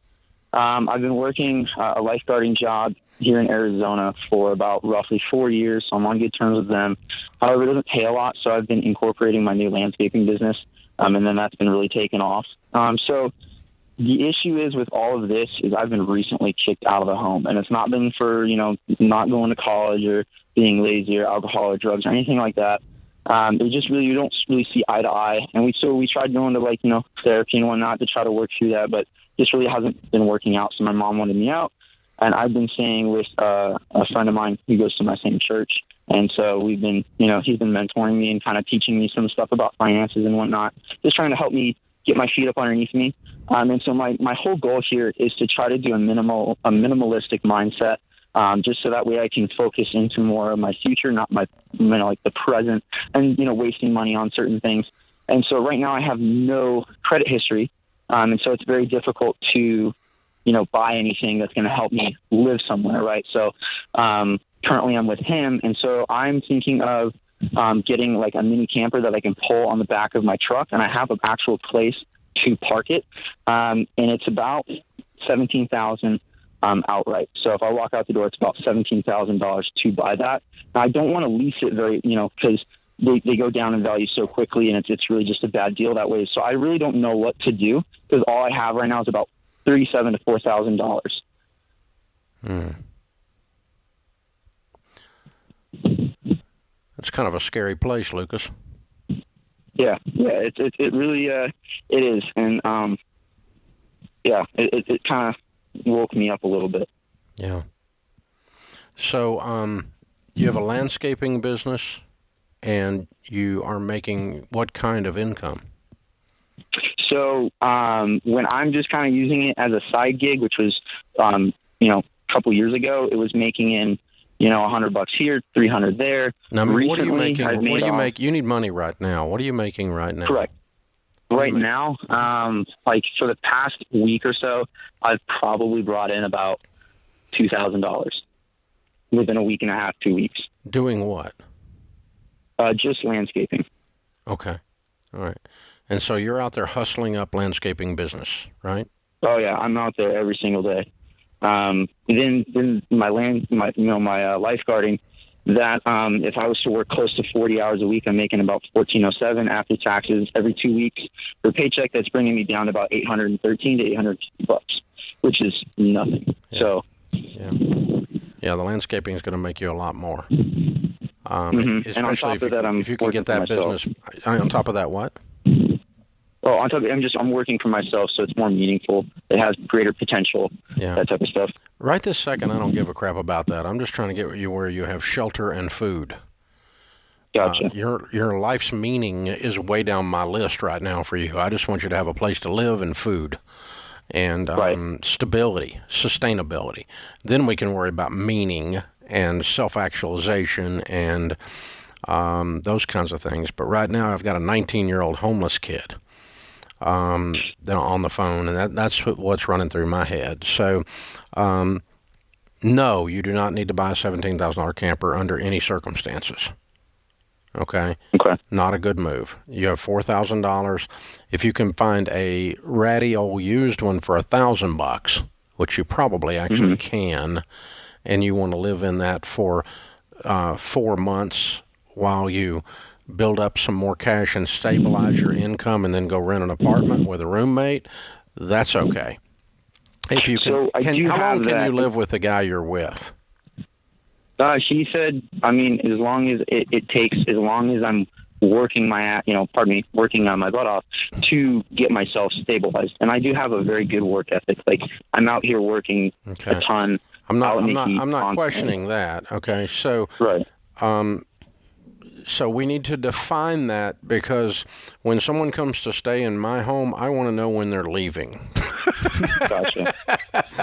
I've been working a lifeguarding job here in Arizona for about roughly 4 years, so I'm on good terms with them. However, it doesn't pay a lot, so I've been incorporating my new landscaping business, and then that's been really taken off. So the issue is with all of this is I've been recently kicked out of the home, and it's not been for, not going to college or being lazy or alcohol or drugs or anything like that. It just really, you don't really see eye to eye. And we tried going to therapy and whatnot to try to work through that, but this really hasn't been working out. So my mom wanted me out, and I've been staying with a friend of mine who goes to my same church. And so we've been, he's been mentoring me and kind of teaching me some stuff about finances and whatnot, just trying to help me get my feet up underneath me. And so my whole goal here is to try to do a minimalistic mindset, just so that way I can focus into more of my future, not my, the present, and, wasting money on certain things. And so right now I have no credit history. And so it's very difficult to, buy anything that's going to help me live somewhere. Right. So, currently I'm with him. And so I'm thinking of, getting like a mini camper that I can pull on the back of my truck. And I have an actual place to park it. And it's about $17,000 outright. So if I walk out the door, it's about $17,000 to buy that. Now, I don't want to lease it because they go down in value so quickly, and it's really just a bad deal that way. So I really don't know what to do, because all I have right now is about $3,700 to $4,000. That's kind of a scary place, Lucas. Yeah, it really it is, and it kind of woke me up a little bit. Yeah. So you have a landscaping business, and you are making what kind of income? So when I'm just kind of using it as a side gig, which was a couple years ago, it was making in $100 here, $300 there. Now, what are you making? What do you make? You need money right now. What are you making right now? Correct. Right now, for the past week or so, I've probably brought in about $2,000 within a week and a half, 2 weeks. Doing what? Just landscaping. Okay. All right. And so you're out there hustling up landscaping business, right? Oh yeah, I'm out there every single day. Then my lifeguarding, that if I was to work close to 40 hours a week, I'm making about $1,407 after taxes every 2 weeks for a paycheck. That's bringing me down to about $813 to $800, which is nothing. Yeah. So yeah, the landscaping is going to make you a lot more. And on top of that, if you can get that business. On top of that, what? Oh, on top of it, I'm working for myself, so it's more meaningful. It has greater potential, that type of stuff. Right this second, I don't give a crap about that. I'm just trying to get you where you have shelter and food. Gotcha. Your life's meaning is way down my list right now for you. I just want you to have a place to live and food and stability, sustainability. Then we can worry about meaning and self-actualization and those kinds of things. But right now, I've got a 19-year-old homeless kid on the phone, and that's what's running through my head. So, no, you do not need to buy a $17,000 camper under any circumstances. Okay? Not a good move. You have $4,000. If you can find a ratty old used one for $1,000, which you probably actually can, and you want to live in that for 4 months while you build up some more cash and stabilize your income, and then go rent an apartment with a roommate, that's okay. If you can, how long can you live with the guy you're with? She said, as long as it takes, as long as I'm working working on my butt off to get myself stabilized. And I do have a very good work ethic. Like, I'm out here working a ton. I'm not questioning that. Okay. So, so we need to define that, because when someone comes to stay in my home, I want to know when they're leaving. Gotcha.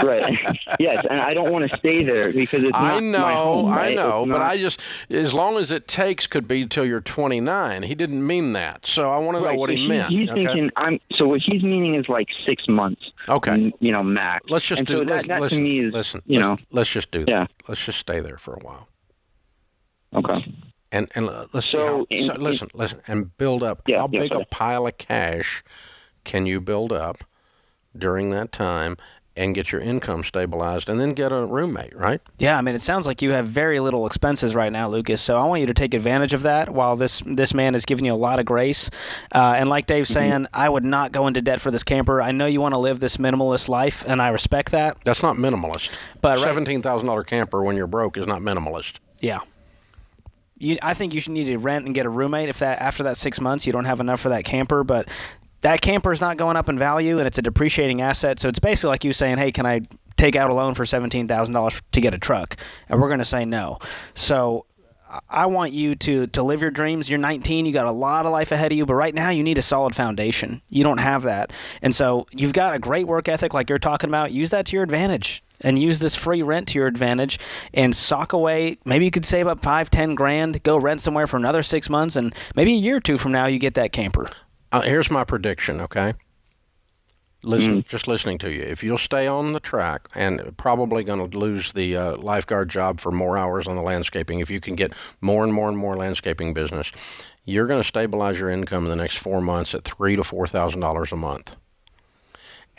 Right. Yes, and I don't want to stay there because it's not my home, right? I know, It's but not- I just, as long as it takes, could be till you're 29. He didn't mean that, so I want to know what he meant. He's okay? thinking so what he's meaning is like 6 months. Okay. Max. Let's just and do so that to me is let's just do that. Yeah. Let's just stay there for a while. Okay. And let's listen and build up. Yeah, How big sorry. a pile of cash can you build up during that time and get your income stabilized and then get a roommate, right? Yeah, I mean, it sounds like you have very little expenses right now, Lucas. So I want you to take advantage of that while this man is giving you a lot of grace. And like Dave's saying, I would not go into debt for this camper. I know you want to live this minimalist life, and I respect that. That's not minimalist. But $17,000 camper when you're broke is not minimalist. Yeah. I think you should need to rent and get a roommate if after that 6 months you don't have enough for that camper. But that camper is not going up in value, and it's a depreciating asset. So it's basically like you saying, hey, can I take out a loan for $17,000 to get a truck? And we're going to say no. So I want you to live your dreams. You're 19. You got a lot of life ahead of you. But right now you need a solid foundation. You don't have that. And so you've got a great work ethic like you're talking about. Use that to your advantage. And use this free rent to your advantage and sock away. Maybe you could save up $5-10 $10, go rent somewhere for another 6 months, and maybe a year or two from now you get that camper. Here's my prediction, okay? Just listening to you. If you'll stay on the track, and probably going to lose the lifeguard job for more hours on the landscaping, if you can get more and more and more landscaping business, you're going to stabilize your income in the next 4 months at $3,000 to $4,000 a month.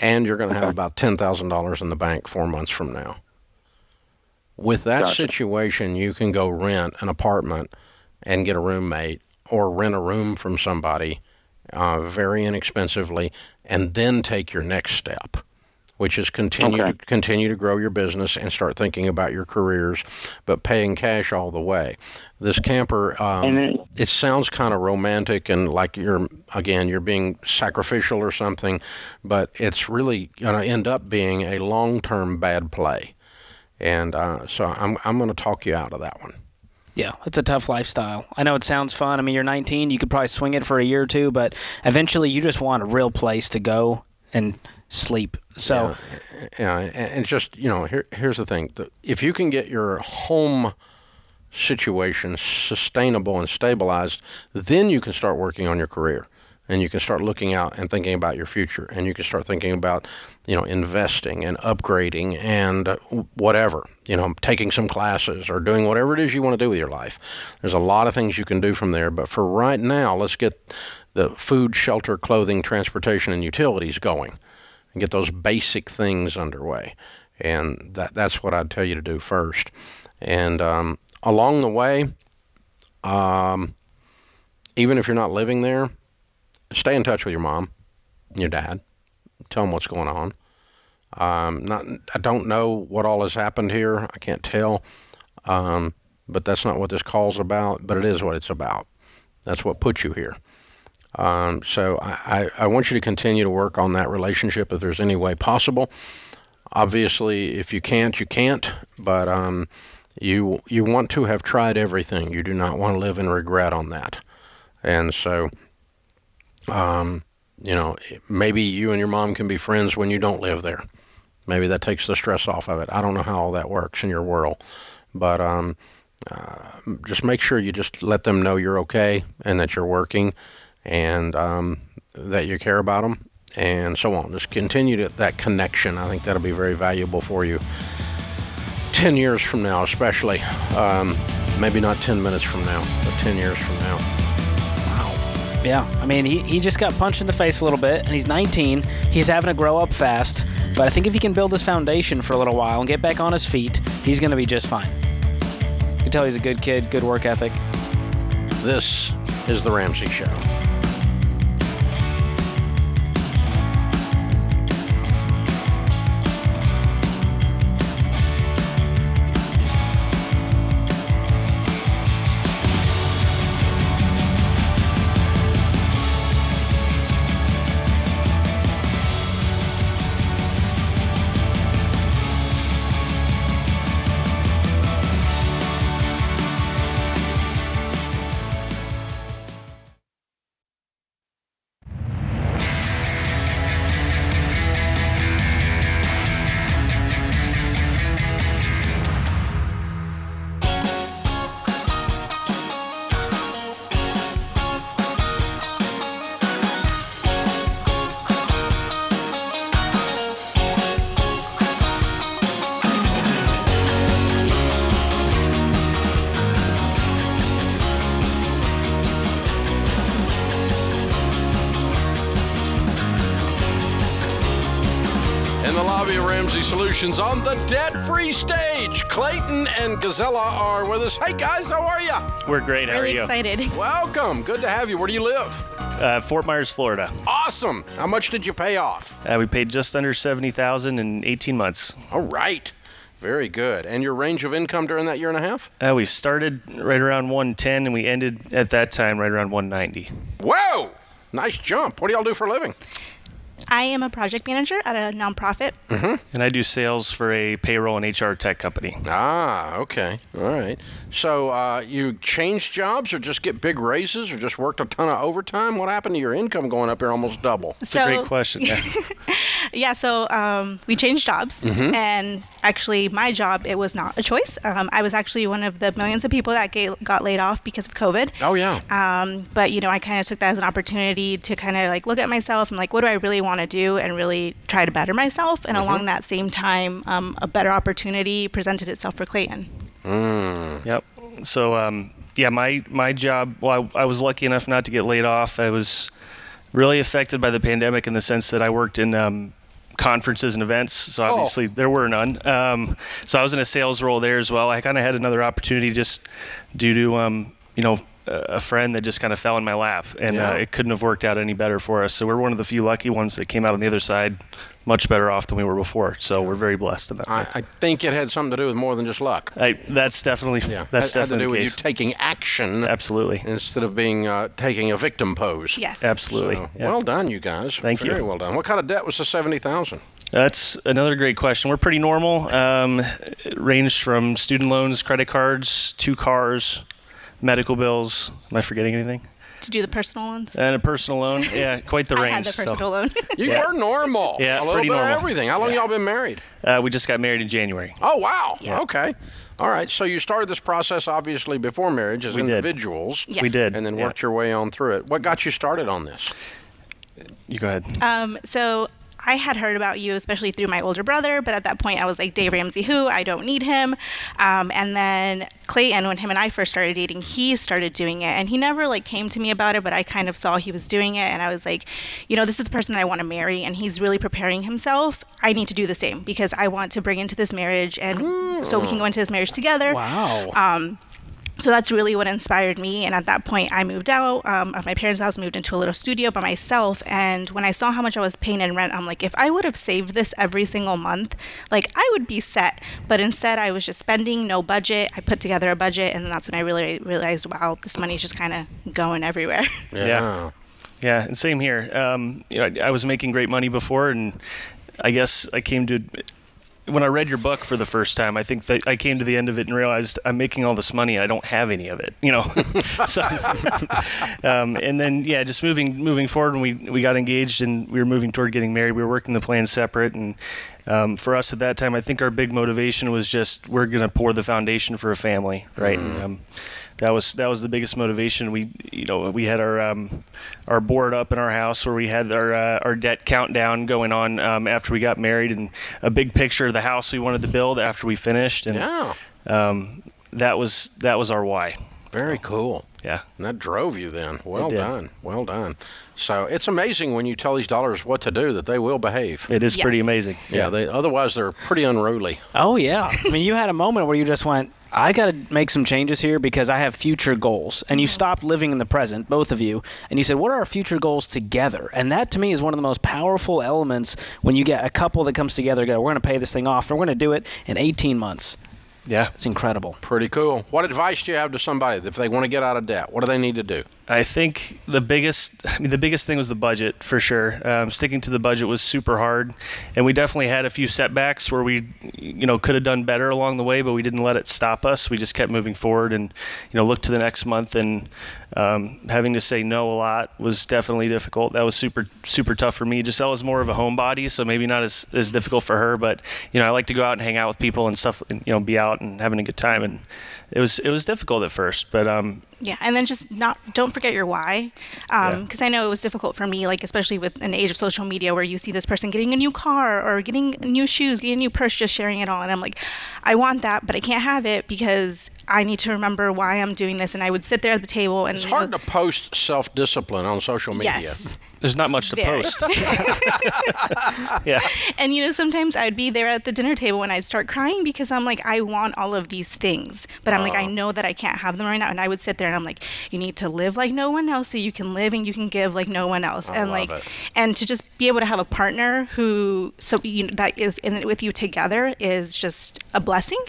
And you're going to have about $10,000 in the bank 4 months from now. With that situation, you can go rent an apartment and get a roommate or rent a room from somebody very inexpensively and then take your next step, which is continue to grow your business and start thinking about your careers, but paying cash all the way. This camper, it sounds kind of romantic and like you're being sacrificial or something, but it's really going to end up being a long-term bad play. And so I'm going to talk you out of that one. Yeah, it's a tough lifestyle. I know it sounds fun. I mean, you're 19. You could probably swing it for a year or two, but eventually you just want a real place to go and sleep. So, and just, here's the thing. If you can get your home situation sustainable and stabilized, then you can start working on your career. And you can start looking out and thinking about your future. And you can start thinking about, investing and upgrading and whatever, taking some classes or doing whatever it is you want to do with your life. There's a lot of things you can do from there. But for right now, let's get the food, shelter, clothing, transportation, and utilities going and get those basic things underway. And that's what I'd tell you to do first. And along the way, even if you're not living there, stay in touch with your mom and your dad. Tell them what's going on. I don't know what all has happened here. I can't tell. But that's not what this call's about, but it is what it's about. That's what put you here. So I want you to continue to work on that relationship if there's any way possible. Obviously, if you can't, you can't. But you want to have tried everything. You do not want to live in regret on that. And so... maybe you and your mom can be friends when you don't live there. Maybe that takes the stress off of it. I don't know how all that works in your world, but just make sure you just let them know you're okay and that you're working and that you care about them and so on. Just continue that connection. I think that'll be very valuable for you 10 years from now, especially. Maybe not 10 minutes from now, but 10 years from now. Yeah, I mean, he just got punched in the face a little bit, and he's 19. He's having to grow up fast, but I think if he can build his foundation for a little while and get back on his feet, he's going to be just fine. You can tell he's a good kid, good work ethic. This is The Ramsey Show. lobby of Ramsey Solutions on the debt-free stage. Clayton and Gazella are with us. Hey, guys, how are you? We're great. How are you? Excited. Welcome. Good to have you. Where do you live? Fort Myers, Florida. Awesome. How much did you pay off? We paid just under $70,000 in 18 months. All right. Very good. And your range of income during that year and a half? We started right around 110, and we ended at that time right around 190. Whoa! Nice jump. What do y'all do for a living? I am a project manager at a nonprofit. Mm-hmm. And I do sales for a payroll and HR tech company. Ah, okay. All right. So you changed jobs or just get big raises or just worked a ton of overtime? What happened to your income going up here almost double? That's a great question. Yeah, so we changed jobs. Mm-hmm. And actually, my job, it was not a choice. I was actually one of the millions of people that got laid off because of COVID. Oh, yeah. But, I kind of took that as an opportunity to kind of like look at myself and like, what do I really want to do and really try to better myself. And along that same time, a better opportunity presented itself for Clayton. Yep. So, my job, well, I was lucky enough not to get laid off. I was really affected by the pandemic in the sense that I worked in conferences and events, so obviously there were none. So I was in a sales role there as well. I kind of had another opportunity just due to, a friend that just kind of fell in my lap, and it couldn't have worked out any better for us. So we're one of the few lucky ones that came out on the other side much better off than we were before. So we're very blessed in that way. I think it had something to do with more than just luck. That's definitely that's had to do the with case. you taking action. Absolutely. Instead of being taking a victim pose. Yes. Absolutely. So, well done, you guys. Thank you. Very well done. What kind of debt was the $70,000? That's another great question. We're pretty normal. It ranged from student loans, credit cards, 2 cars, medical bills. Am I forgetting anything? To do the personal loans? And a personal loan. Yeah, quite the range. I had the personal loan. You were normal. Yeah, a little pretty bit normal. of everything. How long y'all been married? We just got married in January. Oh, wow. Yeah. Okay. All right. So you started this process obviously before marriage as individuals. Yeah. We did. And then worked your way on through it. What got you started on this? You go ahead. So I had heard about you, especially through my older brother, but at that point I was like, Dave Ramsey who? I don't need him. And then Clayton, when him and I first started dating, he started doing it, and he never like came to me about it, but I kind of saw he was doing it, and I was like, this is the person that I want to marry, and he's really preparing himself. I need to do the same because I want to bring into this marriage, and so we can go into this marriage together. Wow. So that's really what inspired me. And at that point, I moved out of my parents' house, moved into a little studio by myself. And when I saw how much I was paying in rent, I'm like, if I would have saved this every single month, like I would be set. But instead, I was just spending, no budget. I put together a budget, and then that's when I really realized, wow, this money's just kind of going everywhere. Yeah, and same here. I was making great money before, and I guess I came to. When I read your book for the first time, I think that I came to the end of it and realized I'm making all this money. I don't have any of it, So, and then, just moving forward, when we got engaged and we were moving toward getting married, we were working the plan separate. And for us at that time, I think our big motivation was just we're going to pour the foundation for a family, right? And, that was the biggest motivation. We had our board up in our house where we had our debt countdown going on after we got married, and a big picture of the house we wanted to build after we finished. And that was our why. Very cool. Yeah. And that drove you then. Well done. Well done. So it's amazing when you tell these dollars what to do that they will behave. It is pretty amazing. Yeah. Otherwise they're pretty unruly. Oh, yeah. I mean, you had a moment where you just went, I got to make some changes here because I have future goals. And you stopped living in the present, both of you, and you said, what are our future goals together? And that, to me, is one of the most powerful elements when you get a couple that comes together, go, we're going to pay this thing off, and we're going to do it in 18 months. Yeah. It's incredible. Pretty cool. What advice do you have to somebody if they want to get out of debt? What do they need to do? I think the biggest thing was the budget, for sure. Sticking to the budget was super hard, and we definitely had a few setbacks where we, could have done better along the way, but we didn't let it stop us. We just kept moving forward and, looked to the next month. And having to say no a lot was definitely difficult. That was super, super tough for me. Giselle is more of a homebody, so maybe not as difficult for her. But I like to go out and hang out with people and stuff, and be out and having a good time. And it was difficult at first, but yeah, and then just don't forget your why, because I know it was difficult for me, like especially with an age of social media where you see this person getting a new car or getting new shoes, getting a new purse, just sharing it all, and I'm like, I want that, but I can't have it because I need to remember why I'm doing this. And I would sit there at the table and it's hard to post self-discipline on social media. Yes. There's not much to post. Yeah. And, sometimes I'd be there at the dinner table and I'd start crying because I'm like, I want all of these things. But I'm like, I know that I can't have them right now. And I would sit there and I'm like, you need to live like no one else so you can live and you can give like no one else. I love it. And to just be able to have a partner who, that is in it with you together is just a blessing.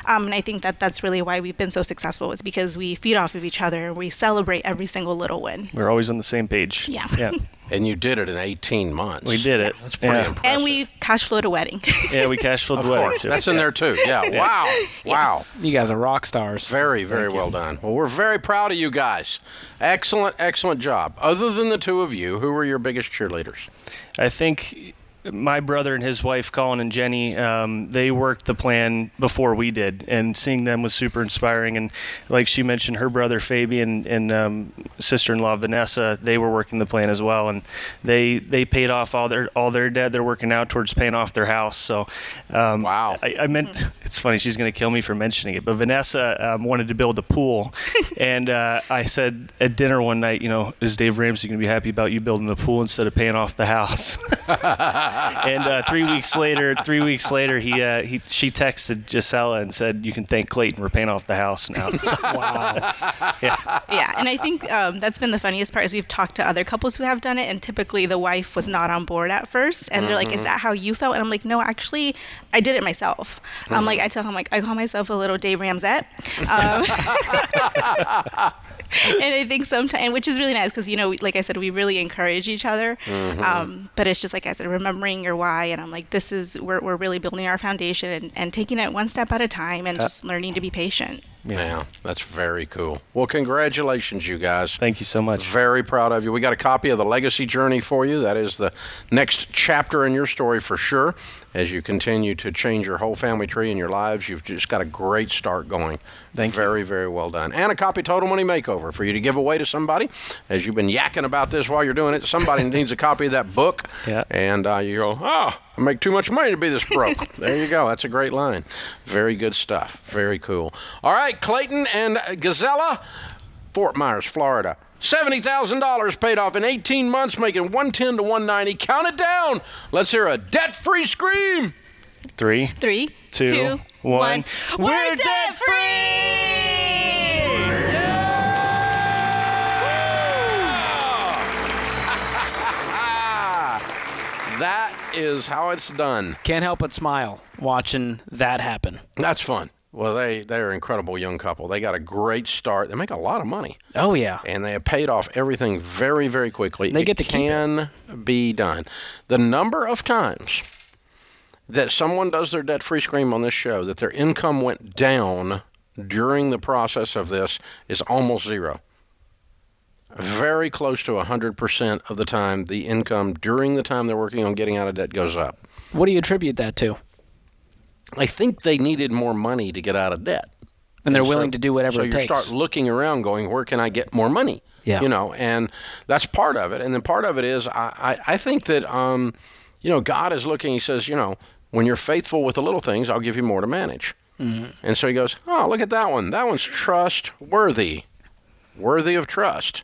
And I think that that's really why we've been so successful, is because we feed off of each other and we celebrate every single little win. We're always on the same page. Yeah. And you did it in 18 months. We did it. That's pretty impressive. And we cash flowed a wedding. Yeah, we cash flowed the wedding too. That's in there too. Yeah. Wow. You guys are rock stars. Very, very well done. Well, we're very proud of you guys. Excellent job. Other than the two of you, who were your biggest cheerleaders? I think my brother and his wife, Colin and Jenny, they worked the plan before we did, and seeing them was super inspiring. And like she mentioned, her brother Fabian and sister-in-law Vanessa, they were working the plan as well, and they paid off all their debt. They're working out towards paying off their house. So wow. I meant, it's funny, she's going to kill me for mentioning it, but Vanessa wanted to build a pool, and I said at dinner one night, is Dave Ramsey going to be happy about you building the pool instead of paying off the house? And 3 weeks later, she texted Gisela and said, "You can thank Clayton. We're paying off the house now." So, wow. Yeah, and I think that's been the funniest part is we've talked to other couples who have done it, and typically the wife was not on board at first, and they're like, "Is that how you felt?" And I'm like, "No, actually, I did it myself." I'm like, I tell him I call myself a little Dave Ramsette. And I think sometimes, which is really nice because, like I said, we really encourage each other. But it's just like I said, remembering your why. And I'm like, we're really building our foundation and taking it one step at a time and just learning to be patient. Yeah, that's very cool. Well, congratulations, you guys. Thank you so much. Very proud of you. We got a copy of The Legacy Journey for you. That is the next chapter in your story for sure. As you continue to change your whole family tree in your lives, you've just got a great start going. Thank you. Very, very well done. And a copy of Total Money Makeover for you to give away to somebody. As you've been yakking about this while you're doing it, somebody needs a copy of that book. Yeah. And you go, I make too much money to be this broke. There you go. That's a great line. Very good stuff. Very cool. All right, Clayton and Gazella, Fort Myers, Florida. $70,000 paid off in 18 months, making $110 to $190. Count it down. Let's hear a debt-free scream. 3, 2, 1. We're debt-free! That is how it's done. Can't help but smile watching that happen. That's fun. Well, they're an incredible young couple. They got a great start. They make a lot of money. Oh, yeah. And they have paid off everything very, very quickly. They get to keep it. Can be done. The number of times that someone does their debt-free scream on this show, that their income went down during the process of this, is almost zero. Very close to 100% of the time, the income during the time they're working on getting out of debt goes up. What do you attribute that to? I think they needed more money to get out of debt. And they're willing to do whatever it takes. So you start looking around going, where can I get more money? Yeah. And that's part of it. And then part of it is I think that, God is looking, he says, when you're faithful with the little things, I'll give you more to manage. Mm-hmm. And so he goes, look at that one. That one's trustworthy, worthy of trust.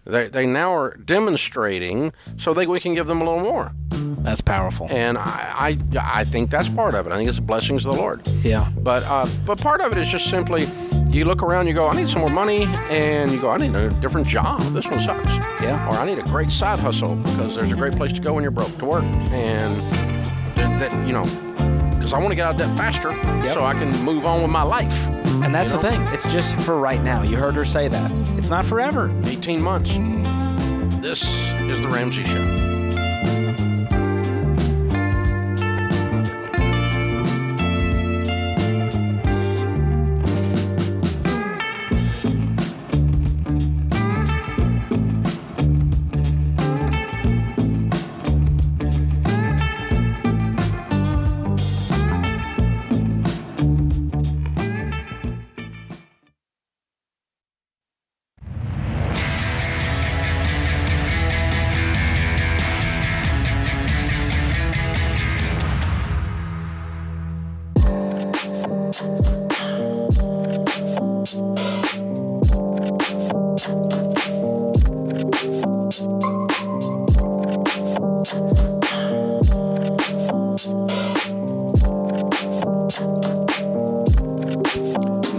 They now are demonstrating so we can give them a little more. That's powerful. And I think that's part of it. I think it's the blessings of the Lord. Yeah. But part of it is just simply you look around, you go, I need some more money, and you go, I need a different job. This one sucks. Yeah. Or I need a great side hustle because there's a great place to go when you're broke to work. And because I want to get out of debt faster so I can move on with my life. And that's the thing. It's just for right now. You heard her say that. It's not forever. 18 months. This is The Ramsey Show.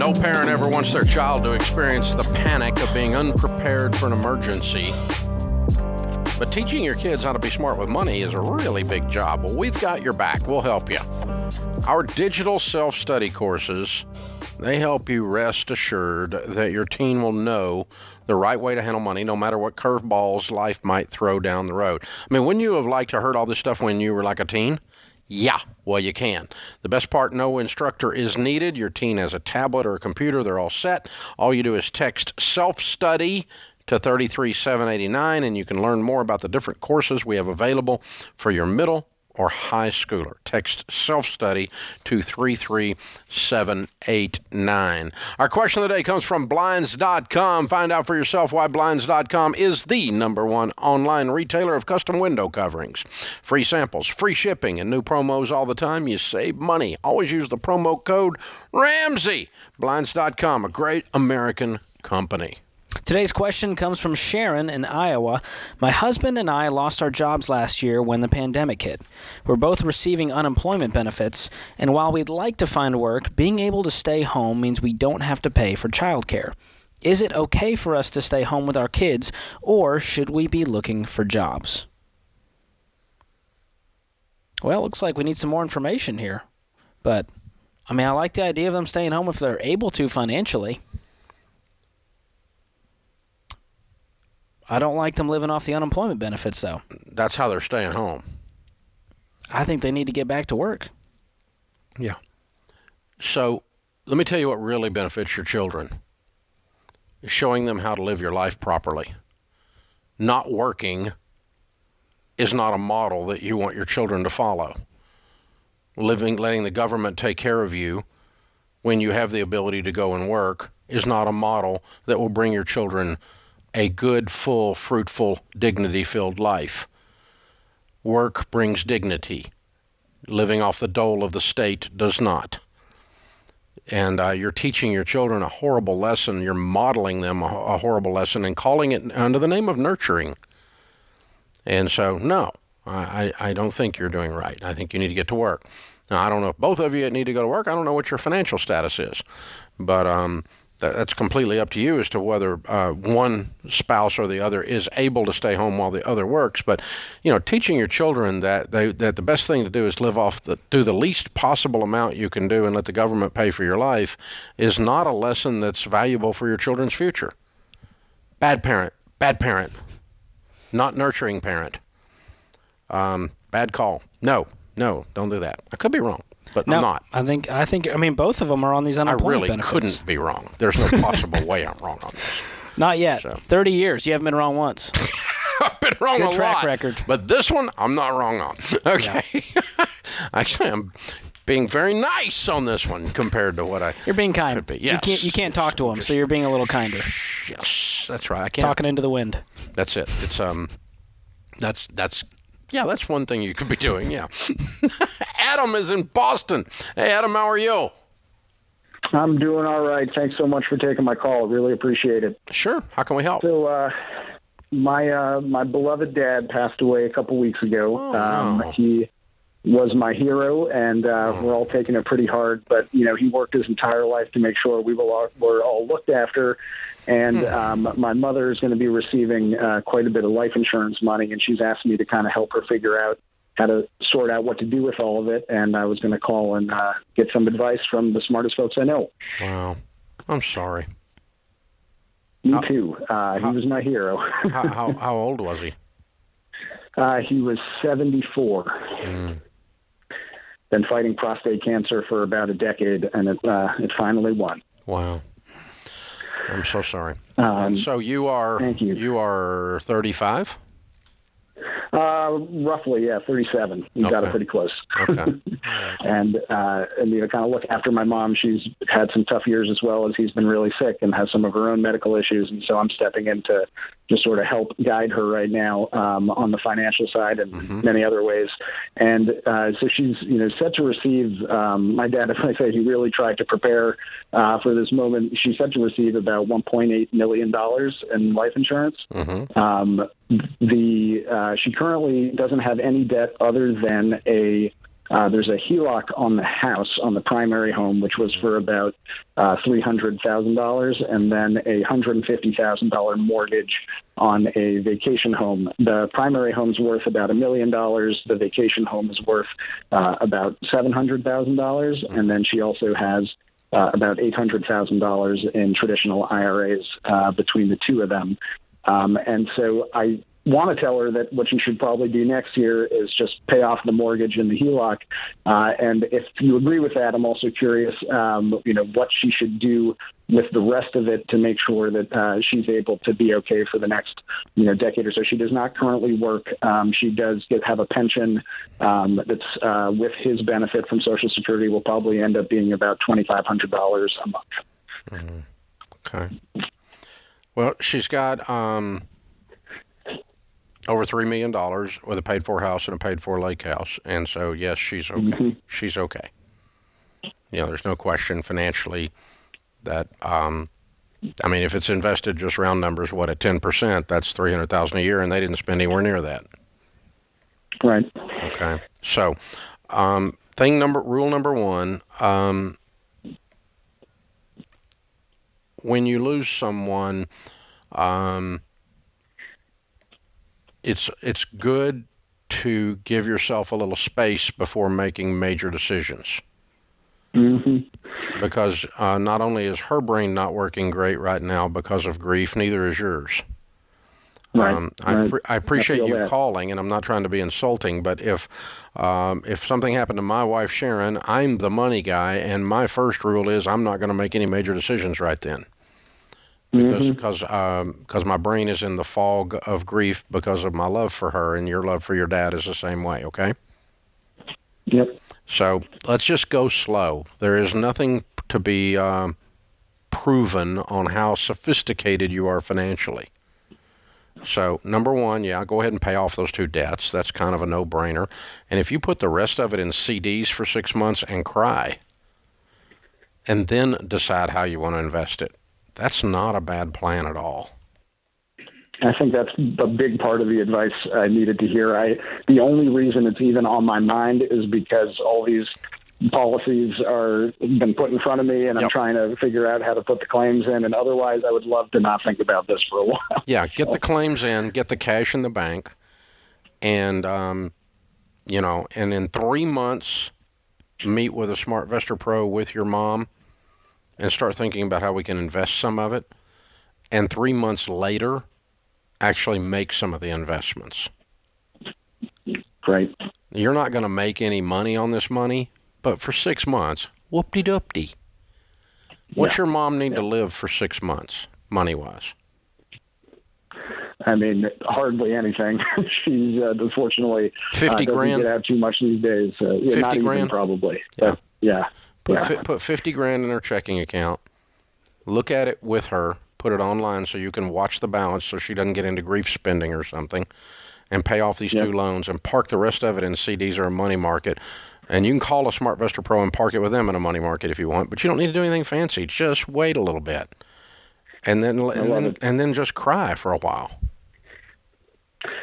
No parent ever wants their child to experience the panic of being unprepared for an emergency. But teaching your kids how to be smart with money is a really big job. Well, we've got your back. We'll help you. Our digital self-study courses, they help you rest assured that your teen will know the right way to handle money no matter what curveballs life might throw down the road. I mean, wouldn't you have liked to heard all this stuff when you were like a teen? Yeah, well, you can. The best part, no instructor is needed. Your teen has a tablet or a computer. They're all set. All you do is text self-study to 33789, and you can learn more about the different courses we have available for your middle or high schooler. Text self-study to 33789. Our question of the day comes from Blinds.com. Find out for yourself why Blinds.com is the #1 online retailer of custom window coverings. Free samples, free shipping, and new promos all the time. You save money. Always use the promo code Ramsey. Blinds.com, a great American company. Today's question comes from Sharon in Iowa. My husband and I lost our jobs last year when the pandemic hit. We're both receiving unemployment benefits, and while we'd like to find work, being able to stay home means we don't have to pay for childcare. Is it okay for us to stay home with our kids, or should we be looking for jobs? Well, it looks like we need some more information here. But, I mean, I like the idea of them staying home if they're able to financially. I don't like them living off the unemployment benefits, though. That's how they're staying home. I think they need to get back to work. Yeah. So let me tell you what really benefits your children. Showing them how to live your life properly. Not working is not a model that you want your children to follow. Letting the government take care of you when you have the ability to go and work is not a model that will bring your children a good, full, fruitful, dignity-filled life. Work brings dignity. Living off the dole of the state does not. And you're teaching your children a horrible lesson. You're modeling them a horrible lesson and calling it under the name of nurturing. And so, no, I don't think you're doing right. I think you need to get to work. Now, I don't know if both of you need to go to work. I don't know what your financial status is. But that's completely up to you as to whether one spouse or the other is able to stay home while the other works. But, you know, teaching your children that the best thing to do is do the least possible amount you can do and let the government pay for your life is not a lesson that's valuable for your children's future. Bad parent. Not nurturing parent. Bad call. No, don't do that. I could be wrong. But no, I'm not. I mean, both of them are on these unemployment benefits. I really couldn't be wrong. There's no possible way I'm wrong on this. Not yet. So. 30 years. You haven't been wrong once. I've been wrong Good a track lot. record. But this one, I'm not wrong on. Okay. Yeah. Actually, I'm being very nice on this one compared to what I You're being kind. could be. Yes. You can't talk to them, so you're being a little kinder. Yes, that's right. I can't. Talking into the wind. That's it. It's that's one thing you could be doing, yeah. Adam is in Boston. Hey, Adam, how are you? I'm doing all right. Thanks so much for taking my call. Really appreciate it. Sure. How can we help? So, my beloved dad passed away a couple weeks ago. No. He was my hero, and we're all taking it pretty hard. But, you know, he worked his entire life to make sure we were all looked after. And my mother is going to be receiving quite a bit of life insurance money, and she's asked me to kind of help her figure out how to sort out what to do with all of it. And I was going to call and get some advice from the smartest folks I know. Wow. I'm sorry. Me too. He was my hero. how old was he? He was 74. Been fighting prostate cancer for about a decade, and it finally won. Wow. I'm so sorry. And so you are 35? Roughly, yeah, 37. You got it pretty close. Okay. And you know, kind of look after my mom. She's had some tough years as well as he's been really sick and has some of her own medical issues. And so I'm stepping in to just sort of help guide her right now on the financial side and many other ways. And so she's, you know, set to receive, my dad, if I say he really tried to prepare for this moment, she's set to receive about $1.8 million in life insurance. She currently doesn't have any debt other than a there's a HELOC on the house, on the primary home, which was for about $300,000, and then a $150,000 mortgage on a vacation home. The primary home's worth about $1 million. The vacation home is worth about $700,000, and then she also has about $800,000 in traditional IRAs between the two of them. And so I want to tell her that what she should probably do next year is just pay off the mortgage and the HELOC. And if you agree with that, I'm also curious, what she should do with the rest of it to make sure that she's able to be okay for the next, decade or so. She does not currently work. She does have a pension that's with his benefit from Social Security will probably end up being about $2,500 a month. Mm-hmm. Okay. Well, she's got over $3 million with a paid-for house and a paid-for lake house. And so, yes, she's okay. Mm-hmm. She's okay. There's no question financially that, if it's invested, just round numbers, at 10%, that's $300,000 a year, and they didn't spend anywhere near that. Right. Okay. So, rule number one, when you lose someone, it's good to give yourself a little space before making major decisions. Mm-hmm. Because not only is her brain not working great right now because of grief, neither is yours. Right. I appreciate you calling, and I'm not trying to be insulting, but if something happened to my wife Sharon, I'm the money guy, and my first rule is I'm not going to make any major decisions right then. Because my brain is in the fog of grief because of my love for her, and your love for your dad is the same way, okay? Yep. So let's just go slow. There is nothing to be proven on how sophisticated you are financially. So number one, go ahead and pay off those two debts. That's kind of a no-brainer. And if you put the rest of it in CDs for 6 months and cry, and then decide how you want to invest it, that's not a bad plan at all. I think that's a big part of the advice I needed to hear. The only reason it's even on my mind is because all these policies are been put in front of me, and I'm trying to figure out how to put the claims in. And otherwise, I would love to not think about this for a while. Yeah, get the claims in, get the cash in the bank, and and in 3 months, meet with a SmartVestor Pro with your mom, and start thinking about how we can invest some of it. And 3 months later, actually make some of the investments. Right. You're not going to make any money on this money, but for 6 months, whoop-de-doop-de. What's your mom need to live for 6 months, money-wise? Hardly anything. She's unfortunately 50 grand. Doesn't get out too much these days. 50 not grand, even probably. Yeah. But, Put 50 grand in her checking account. Look at it with her. Put it online so you can watch the balance so she doesn't get into grief spending or something, and pay off these two loans and park the rest of it in CDs or a money market. And you can call a SmartVestor Pro and park it with them in a money market if you want, but you don't need to do anything fancy. Just wait a little bit, and then just cry for a while.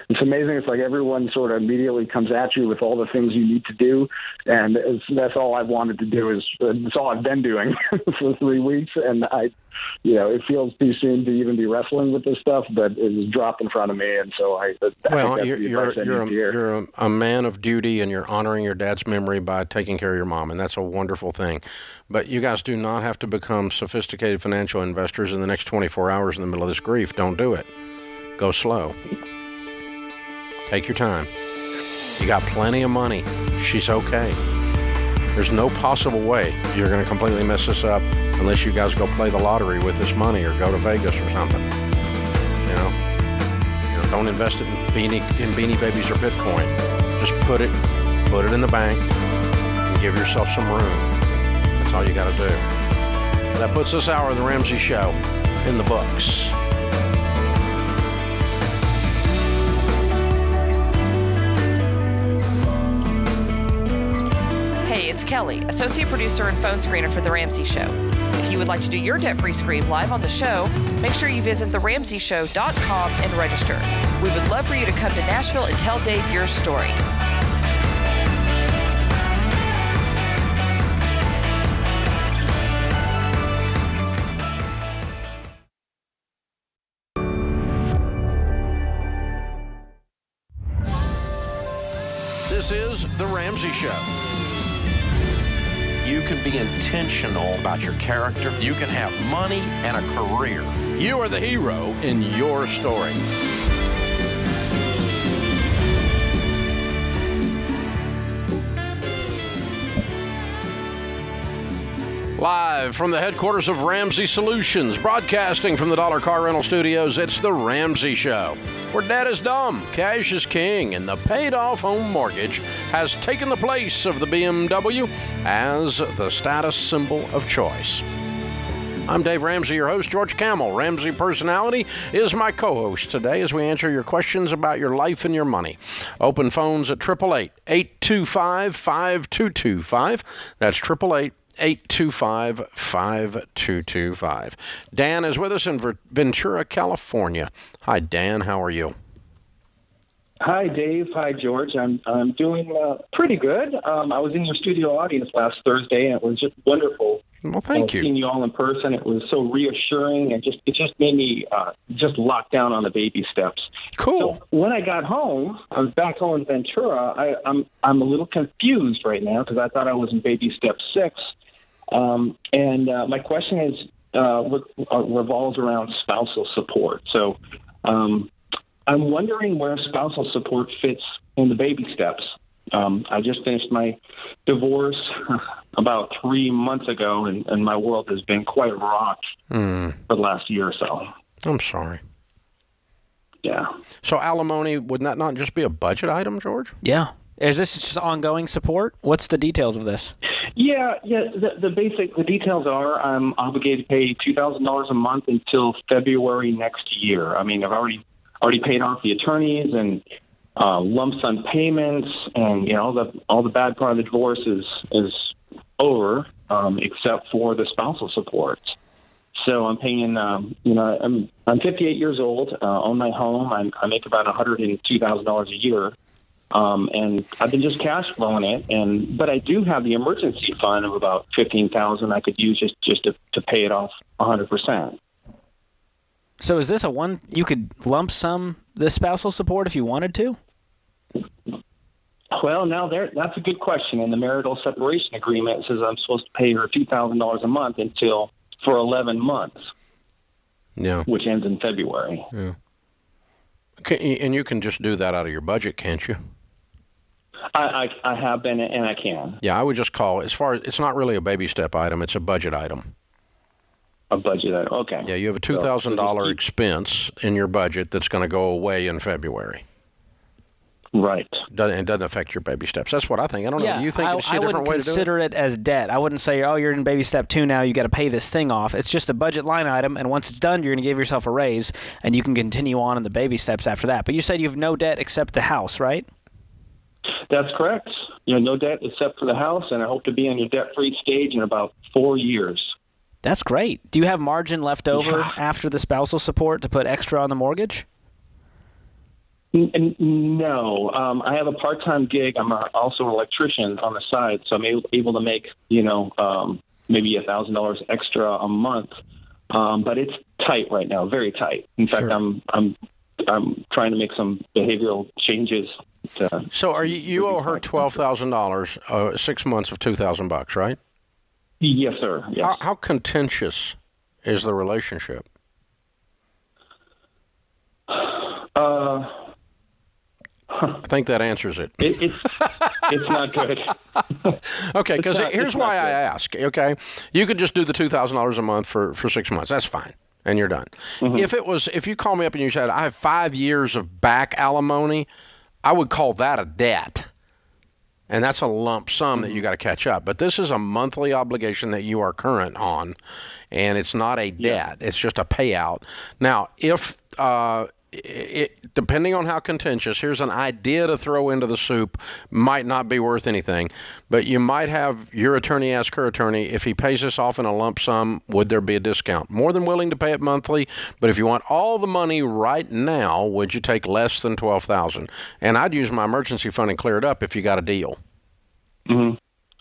It's amazing. It's like everyone sort of immediately comes at you with all the things you need to do, and that's all I've wanted to do. It's all I've been doing for 3 weeks, and it feels too soon to even be wrestling with this stuff, but it was dropped in front of me, and so you're a man of duty, and you're honoring your dad's memory by taking care of your mom, and that's a wonderful thing. But you guys do not have to become sophisticated financial investors in the next 24 hours in the middle of this grief. Don't do it. Go slow. Take your time. You got plenty of money. She's okay. There's no possible way you're going to completely mess this up unless you guys go play the lottery with this money or go to Vegas or something. Don't invest it in Beanie Babies or Bitcoin. Just put it in the bank and give yourself some room. That's all you got to do. That puts this hour of the Ramsey Show in the books. Hey, it's Kelly, associate producer and phone screener for The Ramsey Show. If you would like to do your debt-free scream live on the show, make sure you visit theramseyshow.com and register. We would love for you to come to Nashville and tell Dave your story. This is The Ramsey Show. You can be intentional about your character. You can have money and a career. You are the hero in your story. Live from the headquarters of Ramsey Solutions, broadcasting from the Dollar Car Rental Studios, it's The Ramsey Show, where debt is dumb, cash is king, and the paid-off home mortgage has taken the place of the BMW as the status symbol of choice. I'm Dave Ramsey, your host. George Camel, Ramsey Personality, is my co-host today as we answer your questions about your life and your money. Open phones at 888-825-5225. That's 888-825-5225. Dan is with us in Ventura, California. Hi, Dan. How are you? Hi, Dave. Hi, George. I'm doing pretty good. I was in your studio audience last Thursday, and it was just wonderful. Well, thank you. Seeing you all in person, it was so reassuring, and it just made me just lock down on the baby steps. Cool. So when I got home, I was back home in Ventura. I'm a little confused right now because I thought I was in baby step 6. And my question is revolves around spousal support. So I'm wondering where spousal support fits in the baby steps. I just finished my divorce about 3 months ago, and my world has been quite rocked for the last year or so. I'm sorry. Yeah. So alimony, wouldn't that not just be a budget item, George? Yeah. Is this just ongoing support? What's the details of this? Yeah. The details are I'm obligated to pay $2,000 a month until February next year. I mean, I've already paid off the attorneys and lump sum payments, and all the bad part of the divorce is over, except for the spousal support. So I'm paying. I'm 58 years old. Own my home. I make about $102,000 a year. And I've been just cash flowing it, but I do have the emergency fund of about $15,000 I could use just to pay it off 100%. So is this you could lump sum the spousal support if you wanted to? Well, now that's a good question. In the marital separation agreement, it says I'm supposed to pay her $2,000 a month for 11 months. Yeah. Which ends in February. Yeah. And you can just do that out of your budget, can't you? I have been, and I can. Yeah, I would just call, as far as, it's not really a baby step item, it's a budget item. A budget item, okay. Yeah, you have a $2,000 expense in your budget that's going to go away in February. Right. It doesn't affect your baby steps. That's what I think. I don't know. Do you think it's a different way to do it? I wouldn't consider it as debt. I wouldn't say, oh, you're in baby step 2 now, you got to pay this thing off. It's just a budget line item, and once it's done, you're going to give yourself a raise, and you can continue on in the baby steps after that. But you said you have no debt except the house, right? That's correct. No debt except for the house, and I hope to be on your debt-free stage in about 4 years. That's great. Do you have margin left over after the spousal support to put extra on the mortgage? No. I have a part-time gig. I'm also an electrician on the side, so I'm able to make, maybe $1,000 extra a month. But it's tight right now, very tight. In fact, I'm trying to make some behavioral changes. So you owe her $12,000, 6 months of $2,000, right? Yes, sir. Yes. How contentious is the relationship? I think that answers it. It's not good. Okay, because here's why I ask. Okay, you could just do the $2,000 a month for 6 months. That's fine, and you're done. Mm-hmm. If you call me up and you said I have 5 years of back alimony, I would call that a debt. And that's a lump sum that you got to catch up. But this is a monthly obligation that you are current on, and it's not a debt. It's just a payout. Now, if depending on how contentious, here's an idea to throw into the soup, might not be worth anything, but you might have your attorney ask her attorney, if he pays this off in a lump sum, would there be a discount? More than willing to pay it monthly, but if you want all the money right now, would you take less than $12,000? And I'd use my emergency fund and clear it up if you got a deal. Mm-hmm.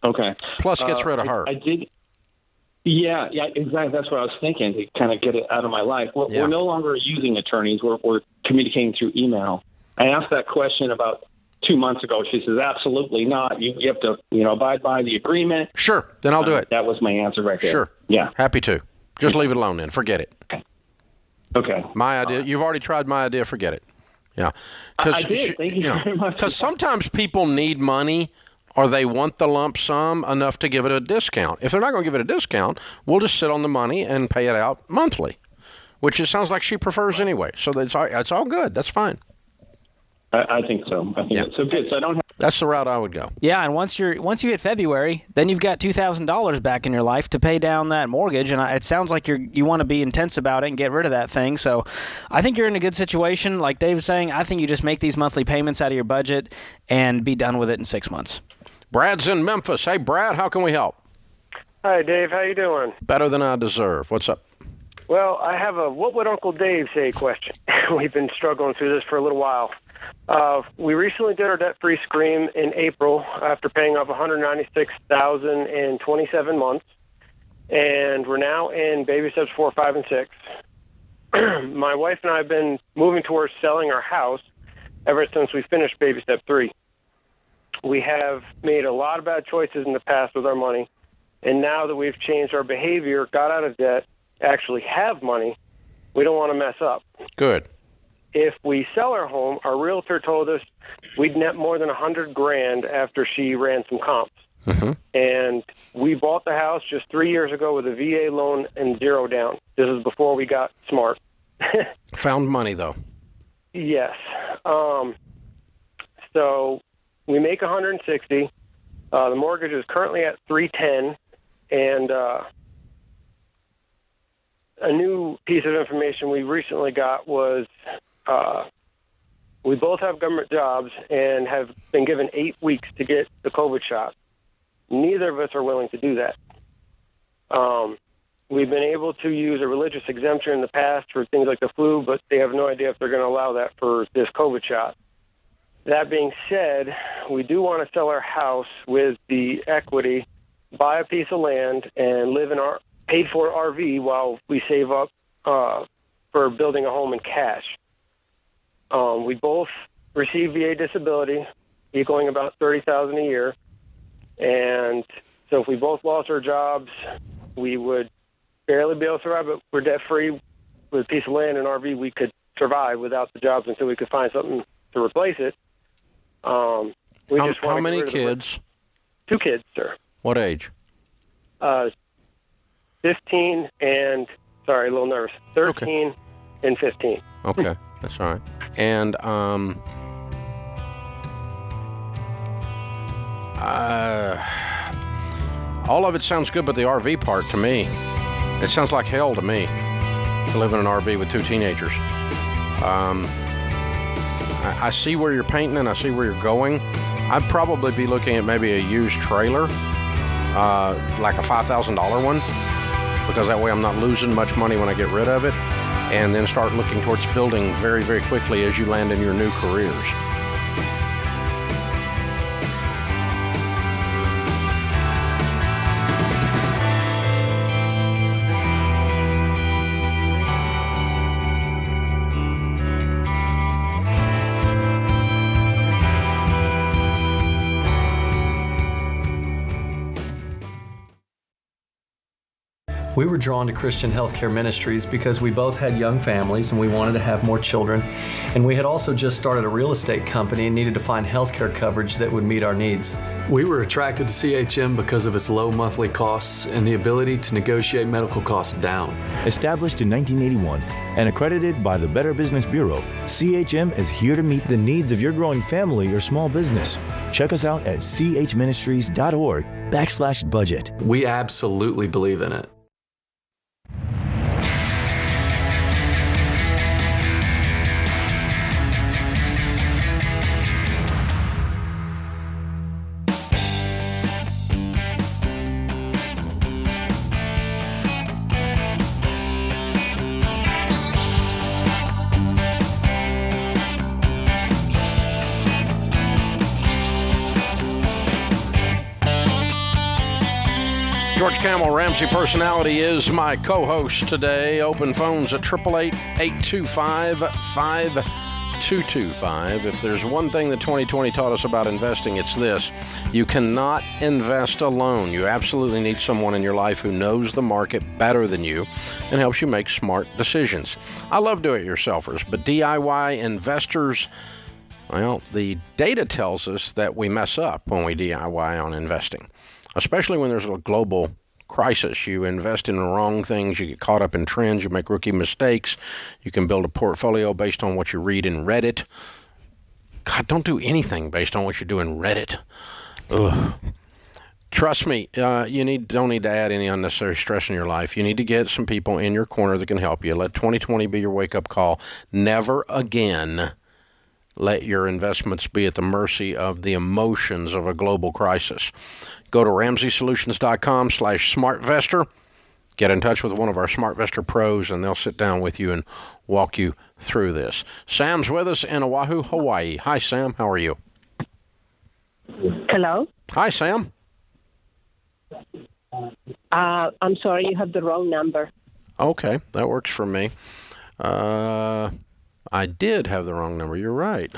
Okay. Plus gets rid of her. I did. Yeah, exactly. That's what I was thinking, to kind of get it out of my life. We're no longer using attorneys. We're communicating through email. I asked that question about 2 months ago. She says, absolutely not. You have to, abide by the agreement. Sure. Then I'll do it. That was my answer right there. Sure. Yeah. Happy to. Just leave it alone then. Forget it. Okay. My idea. You've already tried my idea. Forget it. Yeah. I did. Thank you very much. Because sometimes people need money or they want the lump sum enough to give it a discount. If they're not going to give it a discount, we'll just sit on the money and pay it out monthly, which it sounds like she prefers anyway. So it's all good. That's fine. I think so. I think it's so good. So I don't have. That's the route I would go. Yeah, and once you hit February, then you've got $2,000 back in your life to pay down that mortgage, and it sounds like you want to be intense about it and get rid of that thing. So I think you're in a good situation. Like Dave was saying, I think you just make these monthly payments out of your budget and be done with it in 6 months. Brad's in Memphis. Hey, Brad, how can we help? Hi, Dave. How you doing? Better than I deserve. What's up? Well, I have a what would Uncle Dave say question. We've been struggling through this for a little while. We recently did our debt-free scream in April after paying off $196,000 in 27 months, and we're now in baby steps 4, 5, and 6. My wife and I have been moving towards selling our house ever since we finished baby step 3. We have made a lot of bad choices in the past with our money, and now that we've changed our behavior, got out of debt, actually have money, we don't want to mess up. Good. If we sell our home, our realtor told us we'd net more than $100,000 after she ran some comps. Mm-hmm. And we bought the house just 3 years ago with a VA loan and 0 down. This is before we got smart. Found money, though. Yes. So we make $160,000. The mortgage is currently at $310,000, and a new piece of information we recently got was we both have government jobs and have been given 8 weeks to get the COVID shot. Neither of us are willing to do that. We've been able to use a religious exemption in the past for things like the flu, but they have no idea if they're going to allow that for this COVID shot. That being said, we do want to sell our house with the equity, buy a piece of land, and live in our paid-for RV while we save up for building a home in cash. We both receive VA disability, equaling about $30,000 a year, and so if we both lost our jobs, we would barely be able to survive. But we're debt-free with a piece of land and RV. We could survive without the jobs until we could find something to replace it. How many kids? 2 kids, sir. What age? 15 and, sorry, a little nervous, 13 and 15. Okay, that's all right. And all of it sounds good, but the RV part to me, it sounds like hell to me to live in an RV with 2 teenagers. I see where you're painting and I see where you're going. I'd probably be looking at maybe a used trailer, like a $5,000 one, because that way I'm not losing much money when I get rid of it, and then start looking towards building very, very quickly as you land in your new careers. We were drawn to Christian Healthcare Ministries because we both had young families and we wanted to have more children. And we had also just started a real estate company and needed to find healthcare coverage that would meet our needs. We were attracted to CHM because of its low monthly costs and the ability to negotiate medical costs down. Established in 1981 and accredited by the Better Business Bureau, CHM is here to meet the needs of your growing family or small business. Check us out at chministries.org/budget. We absolutely believe in it. George Camel, Ramsey Personality, is my co-host today. Open phones at 888-825-5225. 8225. If there's one thing that 2020 taught us about investing, it's this. You cannot invest alone. You absolutely need someone in your life who knows the market better than you and helps you make smart decisions. I love do-it-yourselfers, but DIY investors, well, the data tells us that we mess up when we DIY on investing, especially when there's a global crisis. You invest in the wrong things, you get caught up in trends, you make rookie mistakes. You can build a portfolio based on what you read in Reddit. God, don't do anything based on what you do in Reddit. Ugh. Trust me, you don't need to add any unnecessary stress in your life. You need to get some people in your corner that can help you. Let 2020 be your wake-up call. Never again let your investments be at the mercy of the emotions of a global crisis. Go to RamseySolutions.com/SmartVestor. Get in touch with one of our SmartVestor pros, and they'll sit down with you and walk you through this. Sam's with us in Oahu, Hawaii. Hi, Sam. How are you? Hello? Hi, Sam. I'm sorry, you have the wrong number. Okay, that works for me. I did have the wrong number. You're right.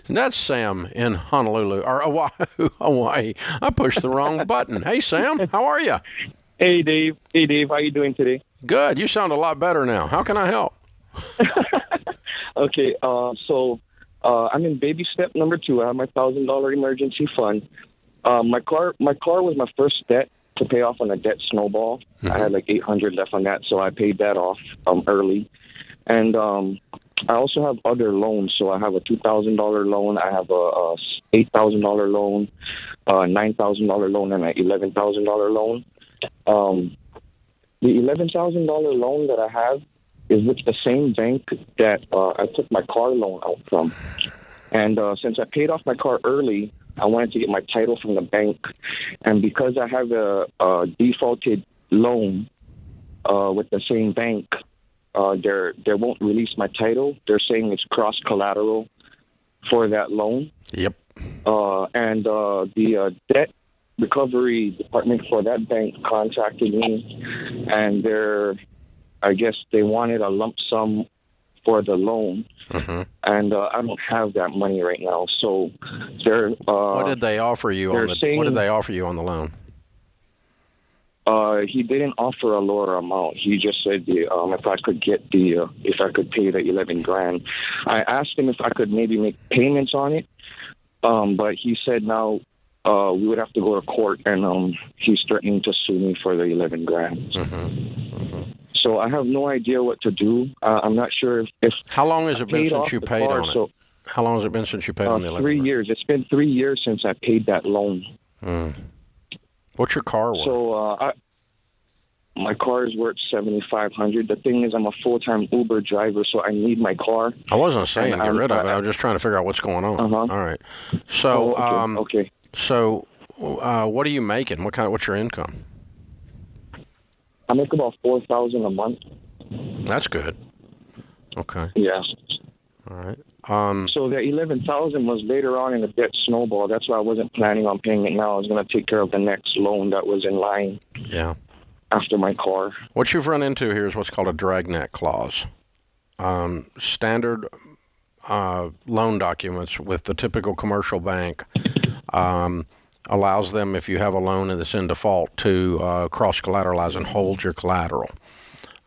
That's Sam in Honolulu, or Oahu, Hawaii. I pushed the wrong button. Hey, Sam, how are you? Hey, Dave. Hey, Dave. How you doing today? Good. You sound a lot better now. How can I help? Okay. So I'm in baby step number 2. I have my $1,000 emergency fund. My car was my first debt to pay off on a debt snowball. Mm-hmm. I had like $800 left on that, so I paid that off early. And I also have other loans. So I have a $2,000 loan. I have a $8,000 loan, a $9,000 loan, and an $11,000 loan. The $11,000 loan that I have is with the same bank that I took my car loan out from. And since I paid off my car early, I wanted to get my title from the bank. And because I have a defaulted loan with the same bank, they won't release my title. They're saying it's cross collateral for that loan. Yep. And the debt recovery department for that bank contacted me, and I guess they wanted a lump sum for the loan. Mm-hmm. And I don't have that money right now. So they're what did they offer you on the loan? He didn't offer a lower amount. He just said if I could pay the $11,000. I asked him if I could maybe make payments on it, but he said now we would have to go to court, and he's threatening to sue me for the $11,000. Mm-hmm. Mm-hmm. So I have no idea what to do. I'm not sure if How long has it been since you paid on it? How long has it been since you paid on the $11,000? 3 years. It's been 3 years since I paid that loan. Mm. What's your car worth? So my car is worth $7,500. The thing is, I'm a full-time Uber driver, so I need my car. I wasn't saying get rid of it. I was just trying to figure out what's going on. Uh-huh. All right. So, okay. So, what are you making? What's your income? I make about $4,000 a month. That's good. Okay. Yeah. All right. So the $11,000 was later on in the debt snowball. That's why I wasn't planning on paying it now. I was going to take care of the next loan that was in line. Yeah. After my car. What you've run into here is what's called a dragnet clause. Standard loan documents with the typical commercial bank allows them, if you have a loan that's in default, to cross-collateralize and hold your collateral.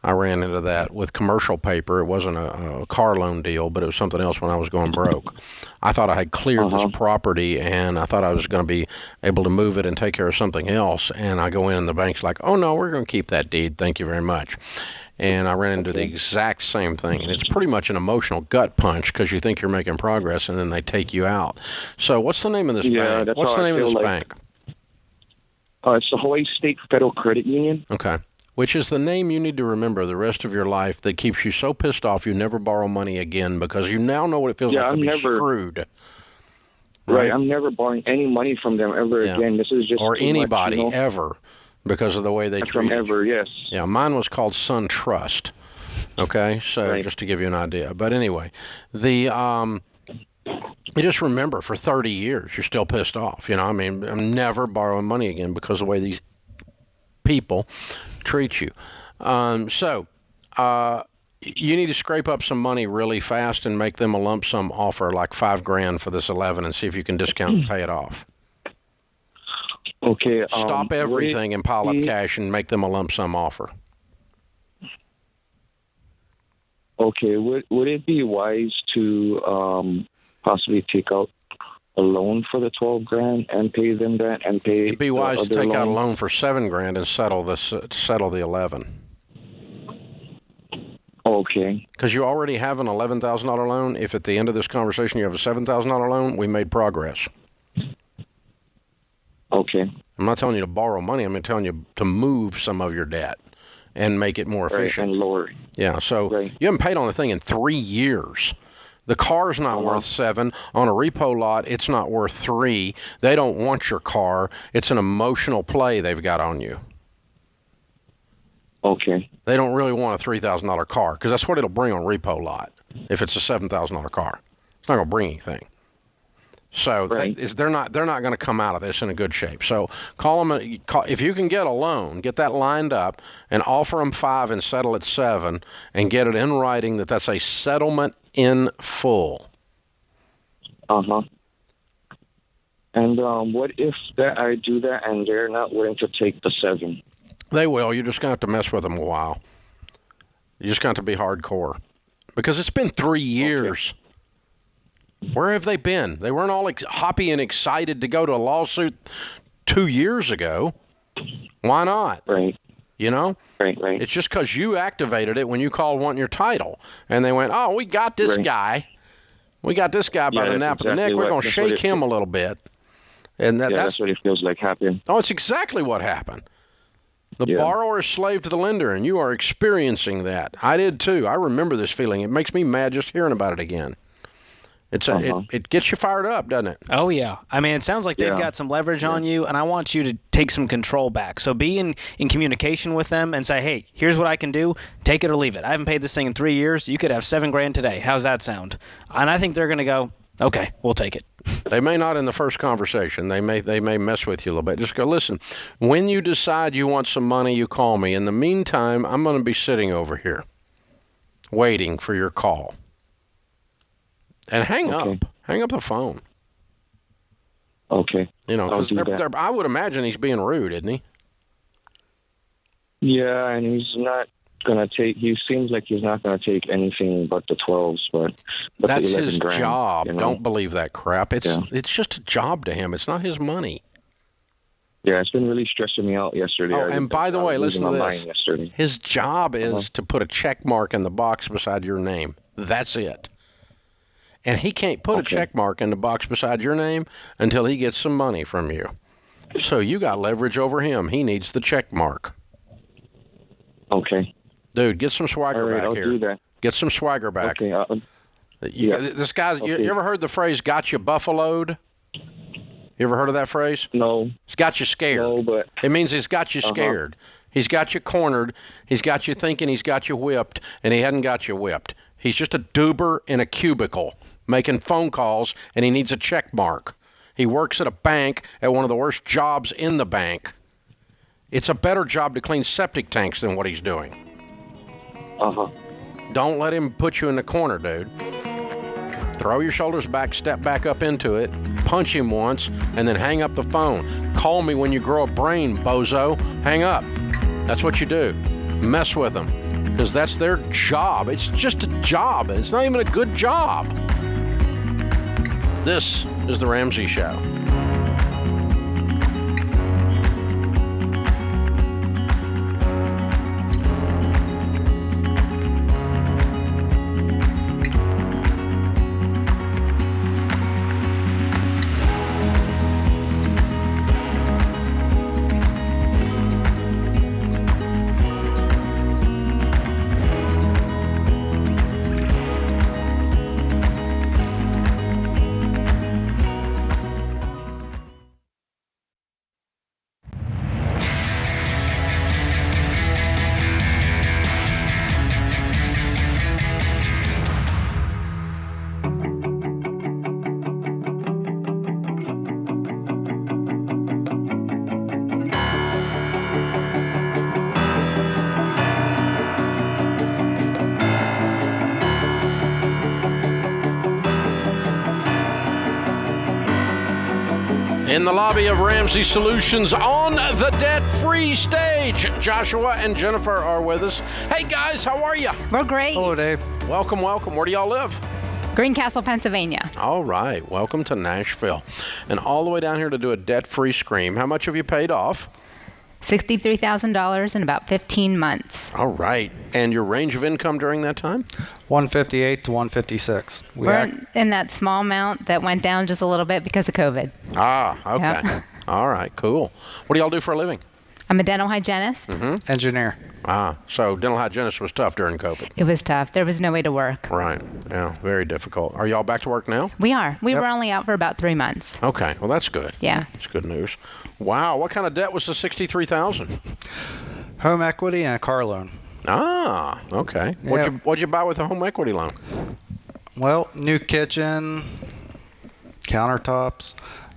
I ran into that with commercial paper. It wasn't a car loan deal, but it was something else when I was going broke. I thought I had cleared this property, and I thought I was going to be able to move it and take care of something else. And I go in, and the bank's like, oh, no, we're going to keep that deed. Thank you very much. And I ran into the exact same thing. And it's pretty much an emotional gut punch because you think you're making progress, and then they take you out. So what's the name of this bank? What's the name of this bank? It's the Hawaii State Federal Credit Union. Okay. Which is the name you need to remember the rest of your life that keeps you so pissed off you never borrow money again because you now know what it feels like to be screwed. Right? I'm never borrowing any money from them ever again. This is just or anybody ever because of the way they treat you. Ever, yes. Yeah, mine was called Sun Trust. Okay, so just to give you an idea. But anyway, you just remember for 30 years you're still pissed off. You know, I mean, I'm never borrowing money again because of the way these people treat you. You need to scrape up some money really fast and make them a lump sum offer, like $5,000 for this 11, and see if you can discount and pay it off. Okay. Stop everything and pile up cash and make them a lump sum offer. Okay. Would it be wise to possibly take out a loan for the $12,000 and pay them that and pay? It'd be wise to take loan? out a loan for $7,000 and settle the 11. Okay. Because you already have an $11,000 loan. If at the end of this conversation you have a $7,000 loan, we made progress. Okay. I'm not telling you to borrow money. I'm telling you to move some of your debt and make it more efficient. Right, and lower. Yeah, so you haven't paid on the thing in 3 years. The car's not worth $7,000. On a repo lot, it's not worth $3,000. They don't want your car. It's an emotional play they've got on you. Okay. They don't really want a $3,000 car because that's what it'll bring on repo lot if it's a $7,000 car. It's not going to bring anything. So they're not going to come out of this in a good shape. So call them if you can get a loan, get that lined up, and offer them $5,000 and settle at $7,000, and get it in writing that that's a settlement in full. And what if that I do that and they're not willing to take the $7,000? They will. You're just going to have to mess with them a while. You just got to be hardcore because it's been 3 years. Where have they been? They weren't all happy and excited to go to a lawsuit 2 years ago. Why not? Right. You know? Right. It's just because you activated it when you called wanting your title. And they went, oh, we got this guy. We got this guy by the nape of the neck. We're going to shake him a little bit. And that's what it feels like happened. Oh, it's exactly what happened. The borrower is slave to the lender, and you are experiencing that. I did too. I remember this feeling. It makes me mad just hearing about it again. It gets you fired up, doesn't it? Oh, yeah. I mean, it sounds like they've got some leverage on you, and I want you to take some control back. So be in communication with them and say, hey, here's what I can do. Take it or leave it. I haven't paid this thing in 3 years. You could have $7,000 today. How's that sound? And I think they're going to go, okay, we'll take it. They may not in the first conversation. They may mess with you a little bit. Just go, listen, when you decide you want some money, you call me. In the meantime, I'm going to be sitting over here waiting for your call. And hang up. Hang up the phone. Okay. You know, because I would imagine he's being rude, isn't he? Yeah, and he's not going to take. He seems like he's not going to take anything but the 12s. But that's the his $11,000, job. You know? Don't believe that crap. It's just a job to him. It's not his money. Yeah, it's been really stressing me out yesterday. Oh, and by the way, listen to this. His job is to put a check mark in the box beside your name. That's it. And he can't put a check mark in the box beside your name until he gets some money from you. So you got leverage over him. He needs the check mark. Okay. Dude, get some swagger back I'll here. do that. Get some swagger back. Okay. This guy, you ever heard the phrase, got you buffaloed? You ever heard of that phrase? No. It's got you scared. No, but... It means he's got you scared. He's got you cornered. He's got you thinking he's got you whipped, and he hadn't got you whipped. He's just a doober in a cubicle making phone calls, and he needs a check mark. He works at a bank at one of the worst jobs in the bank. It's a better job to clean septic tanks than what he's doing. Don't let him put you in the corner, dude. Throw your shoulders back, step back up into it, punch him once, and then hang up the phone. Call me when you grow a brain, bozo. Hang up. That's what you do. Mess with them, because that's their job. It's just a job. It's not even a good job. This is The Ramsey Show. In the lobby of Ramsey Solutions on the debt-free stage, Joshua and Jennifer are with us. Hey, guys, how are you? We're great. Hello, Dave. Welcome, welcome. Where do y'all live? Greencastle, Pennsylvania. All right. Welcome to Nashville. And all the way down here to do a debt-free scream. How much have you paid off? $63,000 in about 15 months. All right. And your range of income during that time? 158 to 156. We're in that small amount that went down just a little bit because of COVID. Ah, okay. Yep. All right, cool. What do y'all do for a living? I'm a dental hygienist. Engineer. Ah, so dental hygienist was tough during COVID. It was tough. There was no way to work. Right. Yeah, very difficult. Are y'all back to work now? We are. We were only out for about 3 months. Okay, well, that's good. Yeah. That's good news. Wow, what kind of debt was the $63,000? Home equity and a car loan. Ah, okay. Yeah. What'd you buy with a home equity loan? Well, new kitchen, countertops.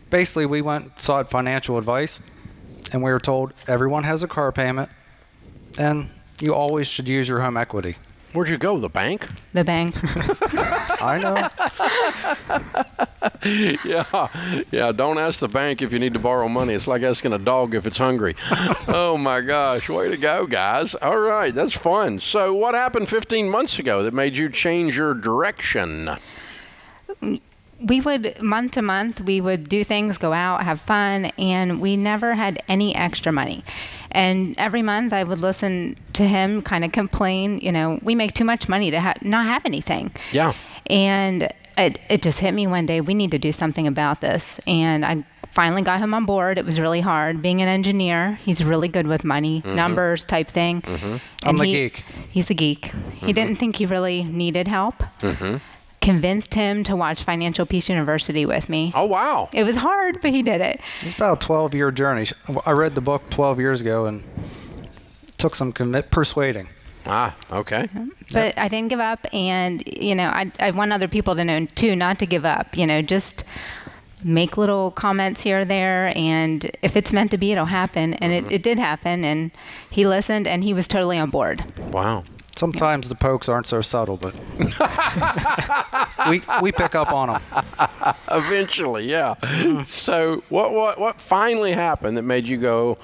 Basically, we went and sought financial advice, and we were told everyone has a car payment, and you always should use your home equity. Where'd you go, the bank? The bank. I know. Yeah, don't ask the bank if you need to borrow money. It's like asking a dog if it's hungry. Oh, my gosh. Way to go, guys. All right, that's fun. So what happened 15 months ago that made you change your direction? We would, month to month, we would do things, go out, have fun, and we never had any extra money. And every month I would listen to him kind of complain, we make too much money to not have anything. Yeah. And it just hit me one day, we need to do something about this. And I finally got him on board. It was really hard. Being an engineer, he's really good with money, numbers type thing. I'm the geek. He's the geek. He didn't think he really needed help. Convinced him to watch Financial Peace University with me. Oh, wow. It was hard, but he did it. It's about a 12-year journey. I read the book 12 years ago and took some persuading. Ah, okay. But I didn't give up, and, I want other people to know, too, not to give up. Just make little comments here or there, and if it's meant to be, it'll happen. And it did happen, and he listened, and he was totally on board. Wow. Sometimes the pokes aren't so subtle, but we pick up on them. Eventually, yeah. So what finally happened that made you go,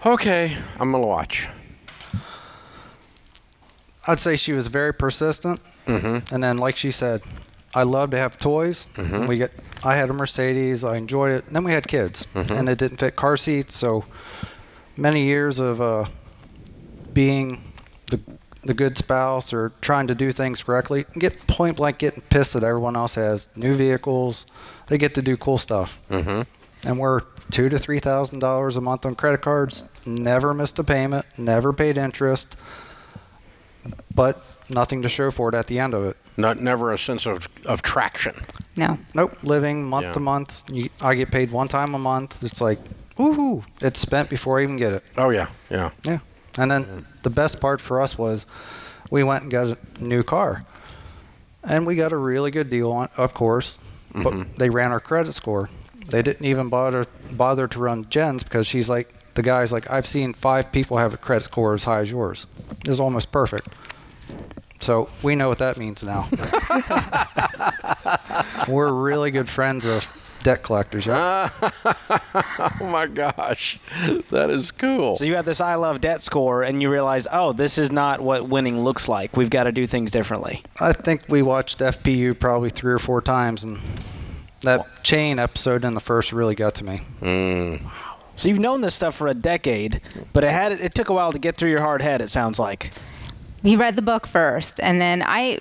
okay, I'm going to watch? I'd say she was very persistent. And then, like she said, I love to have toys. I had a Mercedes. I enjoyed it. And then we had kids, and it didn't fit car seats. So many years of being the good spouse or trying to do things correctly, get point blank getting pissed that everyone else has new vehicles. They get to do cool stuff. And we're $2,000 to $3,000 a month on credit cards. Never missed a payment. Never paid interest. But nothing to show for it at the end of it. Never a sense of traction. No. Nope. Living month to month. I get paid one time a month. It's like, ooh, it's spent before I even get it. Oh, yeah. Yeah. And then the best part for us was we went and got a new car. And we got a really good deal on it, of course. But they ran our credit score. They didn't even bother to run Jen's because the guy's like, I've seen 5 people have a credit score as high as yours. It's almost perfect. So we know what that means now. We're really good friends of debt collectors. Oh my gosh, that is cool. So you had this I love debt score and you realize, oh, this is not what winning looks like. We've got to do things differently. I think we watched FPU probably 3 or 4 times, and that chain episode in the first really got to me. So you've known this stuff for a decade, but it took a while to get through your hard head, it sounds like. We read the book first, and then I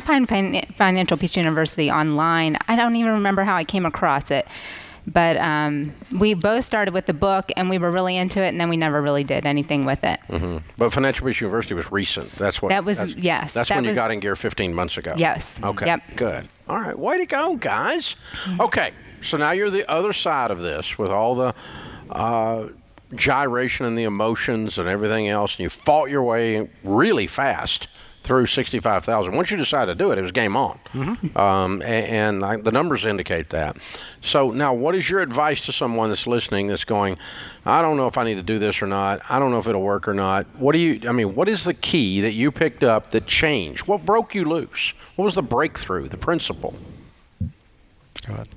find Financial Peace University online. I don't even remember how I came across it, but we both started with the book, and we were really into it, and then we never really did anything with it. But Financial Peace University was recent. That's when you got in gear 15 months ago. Yes. Okay. Yep. Good. All right. Way to go, guys. Okay. So now you're the other side of this with all the gyration and the emotions and everything else, and you fought your way really fast through 65,000. Once you decided to do it, it was game on. And the numbers indicate that. So now, what is your advice to someone that's listening that's going, I don't know if I need to do this or not. I don't know if it'll work or not. What is the key that you picked up that changed? What broke you loose? What was the breakthrough, the principle? Go ahead.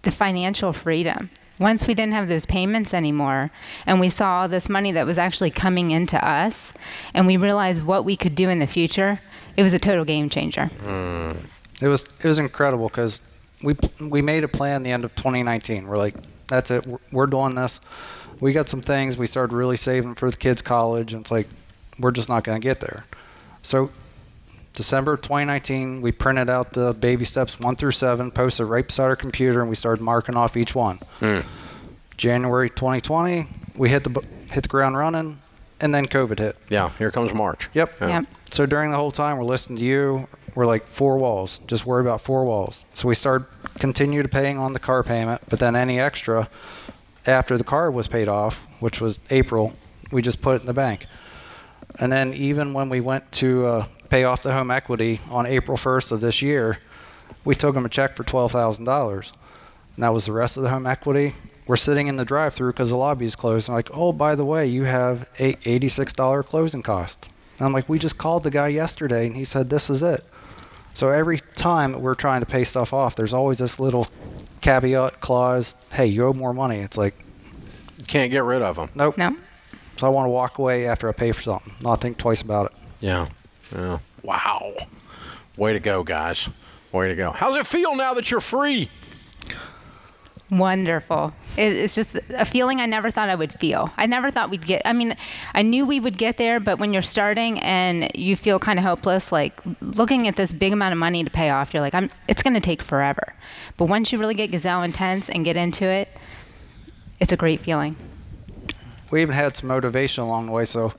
the financial freedom. Once we didn't have those payments anymore, and we saw this money that was actually coming into us, and we realized what we could do in the future, it was a total game changer. It was incredible because we made a plan the end of 2019. We're like, that's it. We're doing this. We got some things. We started really saving for the kids' college, and it's like, we're just not going to get there. So December 2019, we printed out the baby steps 1 through 7, posted right beside our computer, and we started marking off each one. January 2020, we hit the ground running, and then COVID hit. Yeah, here comes March. Yep. Yep. So during the whole time, we're listening to you. We're like 4 walls. Just worry about 4 walls. So we continued paying on the car payment, but then any extra after the car was paid off, which was April, we just put it in the bank. And then even when we went to pay off the home equity on April 1st of this year, we took them a check for $12,000. And that was the rest of the home equity. We're sitting in the drive-through because the lobby is closed. And like, oh, by the way, you have $86 closing costs. And I'm like, we just called the guy yesterday, and he said this is it. So every time we're trying to pay stuff off, there's always this little caveat clause, hey, you owe more money. It's like, you can't get rid of them. Nope. No. So I want to walk away after I pay for something, not think twice about it. Yeah. Wow. Way to go, guys. Way to go. How's it feel now that you're free? Wonderful. It's just a feeling I never thought I would feel. I never thought we'd get, I knew we would get there, but when you're starting and you feel kind of hopeless, like looking at this big amount of money to pay off, you're like, it's going to take forever. But once you really get Gazelle intense and get into it, it's a great feeling. We even had some motivation along the way. So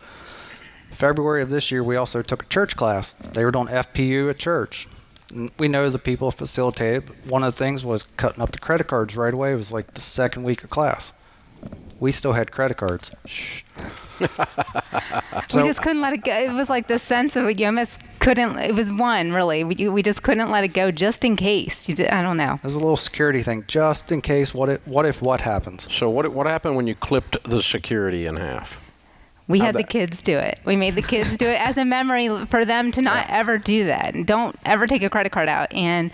February of this year, we also took a church class. They were doing FPU at church. And we know the people facilitated. One of the things was cutting up the credit cards right away. It was like the second week of class. We still had credit cards. Shh. We just couldn't let it go. It was like the sense of you almost couldn't. It was one really. We just couldn't let it go just in case. I don't know. There's a little security thing, just in case. What happens? So what happened when you clipped the security in half? We had the kids do it. We made the kids do it as a memory for them to not ever do that. And don't ever take a credit card out. And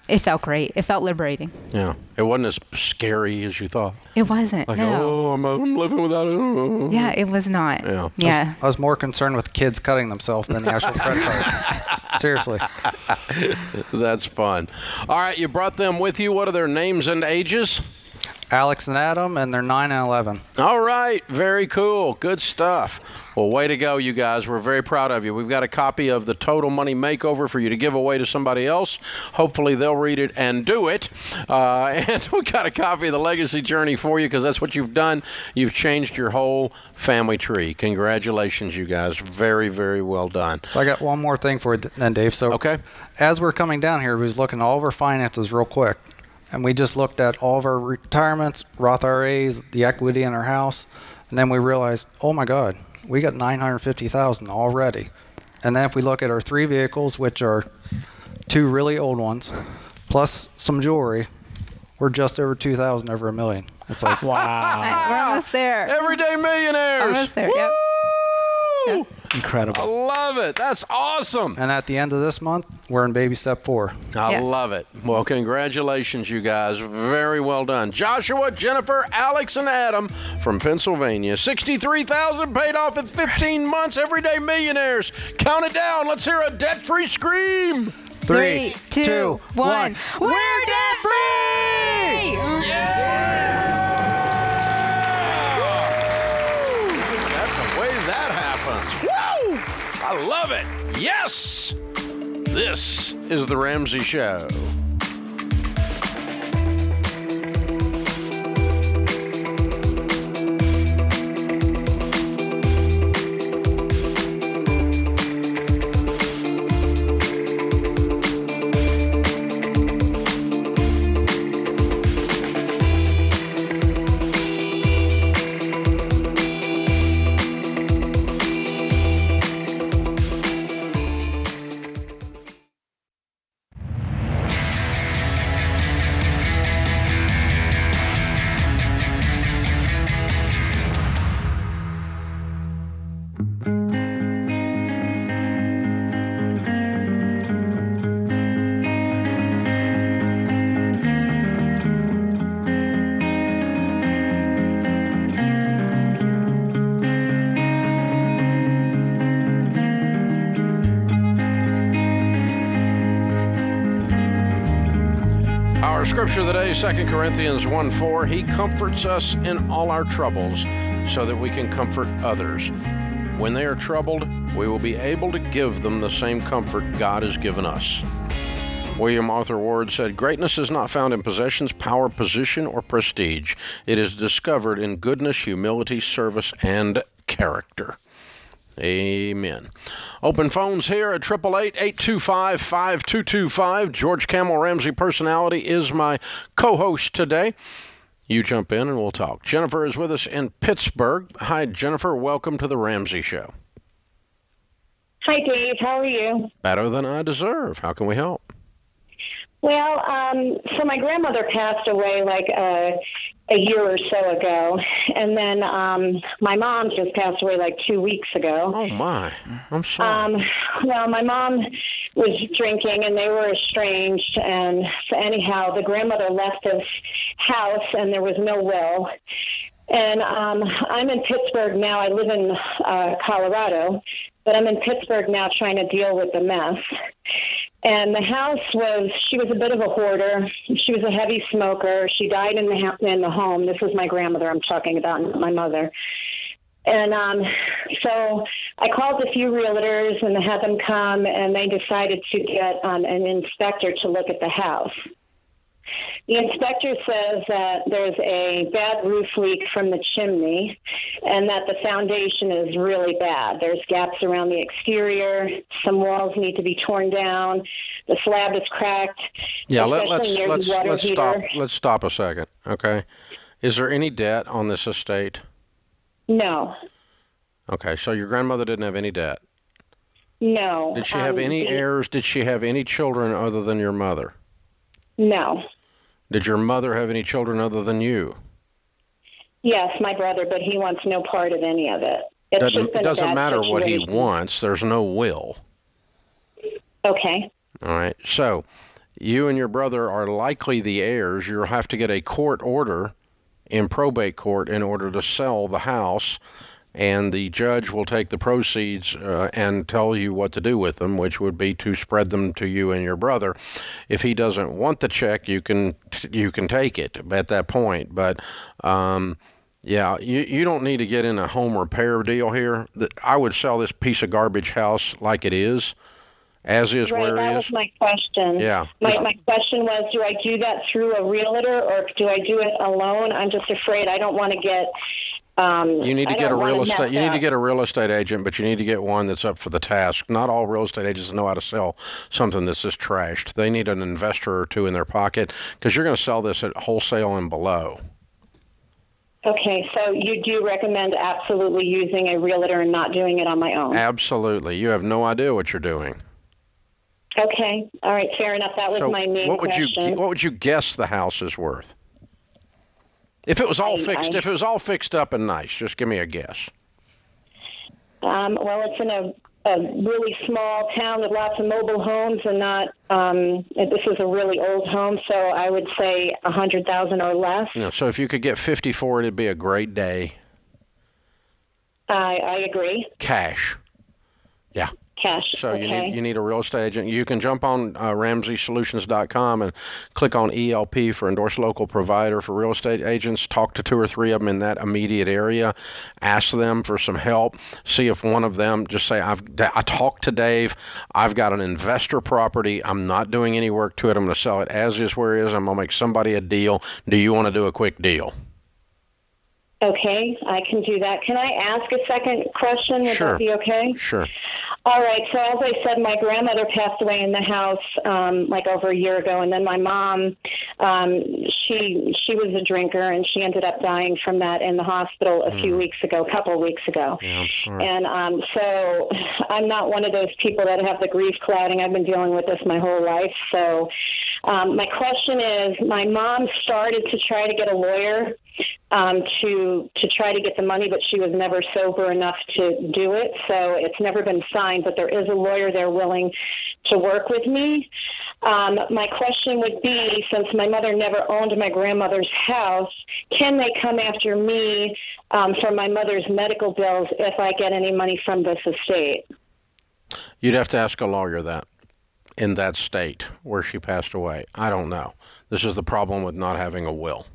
it felt great. It felt liberating. Yeah. It wasn't as scary as you thought. It wasn't. Like, no. I'm living without it. Yeah, it was not. Yeah. Yeah. I was more concerned with the kids cutting themselves than the actual credit card. Seriously. That's fun. All right, you brought them with you. What are their names and ages? Alex and Adam, and they're 9 and 11. All right. Very cool. Good stuff. Well, way to go, you guys. We're very proud of you. We've got a copy of the Total Money Makeover for you to give away to somebody else. Hopefully, they'll read it and do it. And we got a copy of the Legacy Journey for you because that's what you've done. You've changed your whole family tree. Congratulations, you guys. Very, very well done. So I got one more thing for you then, Dave. So okay. As we're coming down here, we was looking at all of our finances real quick. And we just looked at all of our retirements, Roth IRAs, the equity in our house. And then we realized, oh, my God, we got $950,000 already. And then if we look at our 3 vehicles, which are 2 really old ones, plus some jewelry, we're just over $2,000 over $1 million. It's like, wow. We're almost there. Everyday millionaires. Almost there, yep. Yep. Incredible. I love it. That's awesome. And at the end of this month, we're in baby step 4. I love it. Well, congratulations, you guys. Very well done. Joshua, Jennifer, Alex, and Adam from Pennsylvania. $63,000 paid off in 15 months. Everyday millionaires. Count it down. Let's hear a debt-free scream. 3, 2, 1. We're debt-free! Yeah! That's the way that happens. Woo! I love it. Yes! This is The Ramsey Show. Our scripture of the day, 2 Corinthians 1:4. He comforts us in all our troubles so that we can comfort others. When they are troubled, we will be able to give them the same comfort God has given us. William Arthur Ward said, "Greatness is not found in possessions, power, position, or prestige. It is discovered in goodness, humility, service, and character." Amen. Open phones here at 888-825-5225. George Camel Ramsey Personality is my co-host today. You jump in and we'll talk. Jennifer is with us in Pittsburgh. Hi, Jennifer. Welcome to the Ramsey Show. Hi, Dave. How are you? Better than I deserve. How can we help? Well, so my grandmother passed away like a year or so ago, and then my mom just passed away like 2 weeks ago. Oh, my. I'm sorry. Well, my mom was drinking, and they were estranged, and so anyhow, the grandmother left this house, and there was no will. And I'm in Pittsburgh now. I live in Colorado, but I'm in Pittsburgh now trying to deal with the mess. And the house she was a bit of a hoarder. She was a heavy smoker. She died in the home. This was my grandmother I'm talking about, not my mother. And so I called a few realtors and had them come, and they decided to get an inspector to look at the house. The inspector says that there's a bad roof leak from the chimney and that the foundation is really bad. There's gaps around the exterior. Some walls need to be torn down. The slab is cracked. Yeah, let's stop a second, okay? Is there any debt on this estate? No. Okay, so your grandmother didn't have any debt? No. Did she have any heirs? Did she have any children other than your mother? No. Did your mother have any children other than you? Yes, my brother, but he wants no part of any of it. It doesn't matter what he wants. There's no will. Okay. All right. So you and your brother are likely the heirs. You'll have to get a court order in probate court in order to sell the house, and the judge will take the proceeds and tell you what to do with them, which would be to spread them to you and your brother. If he doesn't want the check, you can take it at that point. But yeah, you don't need to get in a home repair deal here. I would sell this piece of garbage house like it is, as is, right, where it is. That was my question. Yeah. My question was, do I do that through a realtor or do I do it alone? I'm just afraid I don't want to get. You need to get a real estate. You need to get a real estate agent, but you need to get one that's up for the task. Not all real estate agents know how to sell something that's just trashed. They need an investor or two in their pocket because you're going to sell this at wholesale and below. Okay, so you do recommend absolutely using a realtor and not doing it on my own? Absolutely. You have no idea what you're doing. Okay. All right. Fair enough. That was my main question. What would you guess the house is worth? If it was all fixed, if it was all fixed up and nice, just give me a guess. Well, it's in a really small town with lots of mobile homes, and not. This is a really old home, so I would say $100,000 or less. Yeah, so if you could get 50 for it, it'd be a great day. I agree. Cash. Yeah. Cash. So okay. you need a real estate agent. You can jump on RamseySolutions.com and click on ELP for endorsed local provider for real estate agents. Talk to 2 or 3 of them in that immediate area. Ask them for some help. See if one of them, just say, I talked to Dave. I've got an investor property. I'm not doing any work to it. I'm going to sell it as is where it is. I'm going to make somebody a deal. Do you want to do a quick deal? Okay, I can do that. Can I ask a second question? Would that be okay? Sure. All right. So as I said, my grandmother passed away in the house like over a year ago, and then my mom, she was a drinker, and she ended up dying from that in the hospital a couple of weeks ago. Yeah, I'm sorry. And so I'm not one of those people that have the grief clouding. I've been dealing with this my whole life. So my question is, my mom started to try to get a lawyer to try to get the money, but she was never sober enough to do it. So it's never been signed, but there is a lawyer there willing to work with me. My question would be, since my mother never owned my grandmother's house, can they come after me for my mother's medical bills if I get any money from this estate? You'd have to ask a lawyer that in that state where she passed away. I don't know. This is the problem with not having a will.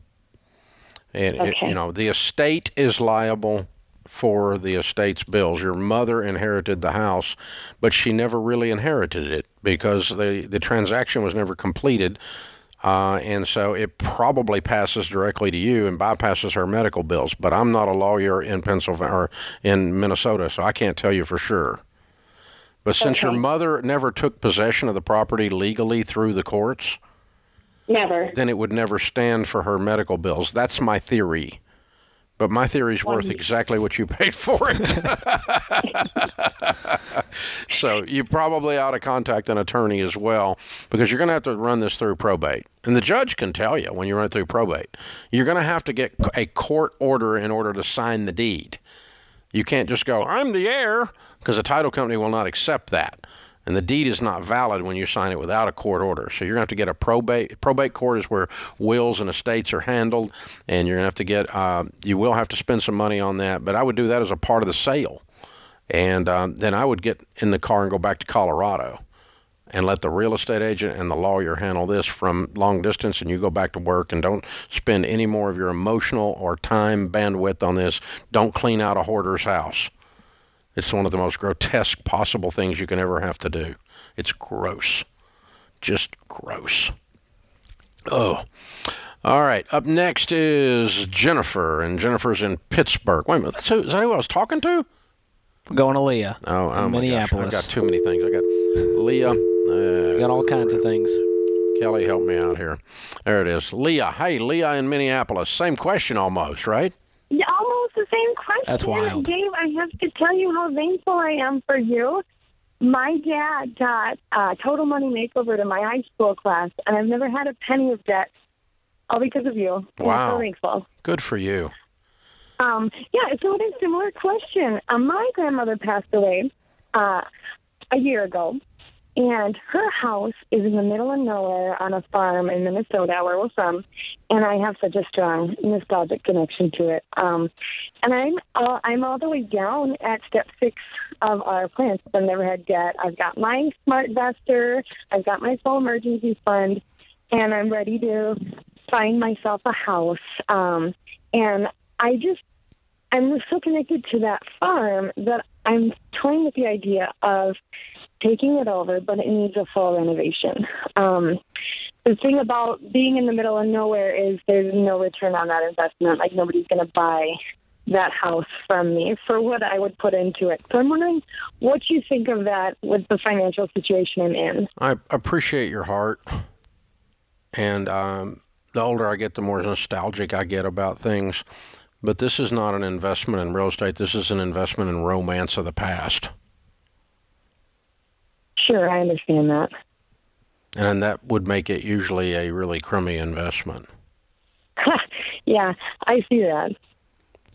And Okay. the estate is liable for the estate's bills. Your mother inherited the house, but she never really inherited it because the transaction was never completed. And so it probably passes directly to you and bypasses her medical bills. But I'm not a lawyer in Pennsylvania or in Minnesota, so I can't tell you for sure. But since your mother never took possession of the property legally through the courts, Never. then it would never stand for her medical bills. That's my theory. But my theory's worth exactly what you paid for it. So you probably ought to contact an attorney as well, because you're going to have to run this through probate. And the judge can tell you when you run it through probate. You're going to have to get a court order in order to sign the deed. You can't just go, I'm the heir, because the title company will not accept that. And the deed is not valid when you sign it without a court order. So you're going to have to get a probate. Probate court is where wills and estates are handled. And you're going to have to get, you will have to spend some money on that. But I would do that as a part of the sale. And then I would get in the car and go back to Colorado and let the real estate agent and the lawyer handle this from long distance. And you go back to work and don't spend any more of your emotional or time bandwidth on this. Don't clean out a hoarder's house. It's one of the most grotesque possible things you can ever have to do. It's gross. Just gross. Oh. All right. Up next is Jennifer, and Jennifer's in Pittsburgh. Wait a minute. Is that who I was talking to? We're going to Leah. Oh my Minneapolis. gosh. I've got too many things. I got Leah. Got all kinds of things. Kelly, help me out here. There it is. Leah. Hey, Leah in Minneapolis. Same question almost, right? Yeah, almost the same question. That's wild. Dave, I have to tell you how thankful I am for you. My dad got a total money makeover to my high school class, and I've never had a penny of debt, all because of you. Wow. I'm so thankful. Good for you. Yeah, so it is a similar question. My grandmother passed away a year ago, and her house is in the middle of nowhere on a farm in Minnesota, where we're from, and I have such a strong nostalgic connection to it. And I'm all the way down at step 6 of our plan. I've never had debt. I've got my smart investor. I've got my full emergency fund, and I'm ready to find myself a house. And I'm so connected to that farm that I'm toying with the idea of taking it over, but it needs a full renovation. The thing about being in the middle of nowhere is there's no return on that investment. Like, nobody's going to buy that house from me for what I would put into it. So I'm wondering what you think of that with the financial situation I'm in. I appreciate your heart. And the older I get, the more nostalgic I get about things. But this is not an investment in real estate. This is an investment in romance of the past. Sure, I understand that. And that would make it usually a really crummy investment. Yeah, I see that.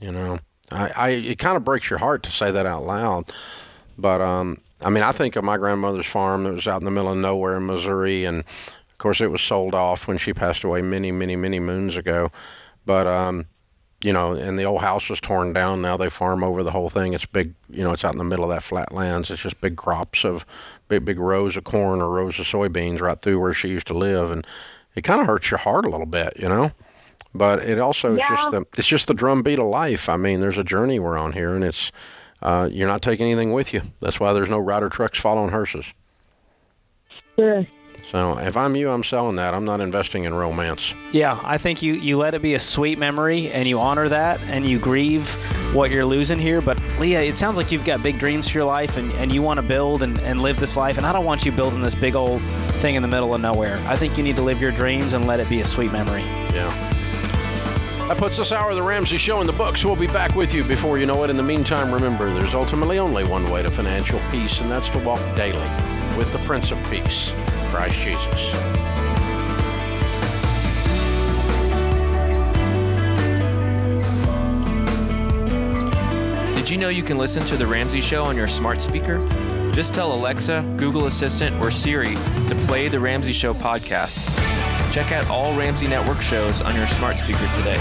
You know, it kind of breaks your heart to say that out loud. But, I mean, I think of my grandmother's farm that was out in the middle of nowhere in Missouri. And, of course, it was sold off when she passed away many, many, many moons ago. But, you know, and the old house was torn down. Now they farm over the whole thing. It's big, you know, it's out in the middle of that flatlands. It's just big crops of big rows of corn or rows of soybeans right through where she used to live. And it kind of hurts your heart a little bit, you know. But it also is just the drumbeat of life. I mean, there's a journey we're on here, and it's you're not taking anything with you. That's why there's no rider trucks following hearses. Sure. So if I'm you, I'm selling that. I'm not investing in romance. Yeah, I think you let it be a sweet memory, and you honor that, and you grieve what you're losing here. But Leah, it sounds like you've got big dreams for your life, and you want to build and live this life. And I don't want you building this big old thing in the middle of nowhere. I think you need to live your dreams and let it be a sweet memory. Yeah. That puts this hour of the Ramsey Show in the books. We'll be back with you before you know it. In the meantime, remember, there's ultimately only one way to financial peace, and that's to walk daily with the Prince of Peace, Christ Jesus. Did you know you can listen to The Ramsey Show on your smart speaker? Just tell Alexa, Google Assistant, or Siri to play The Ramsey Show podcast. Check out all Ramsey Network shows on your smart speaker today.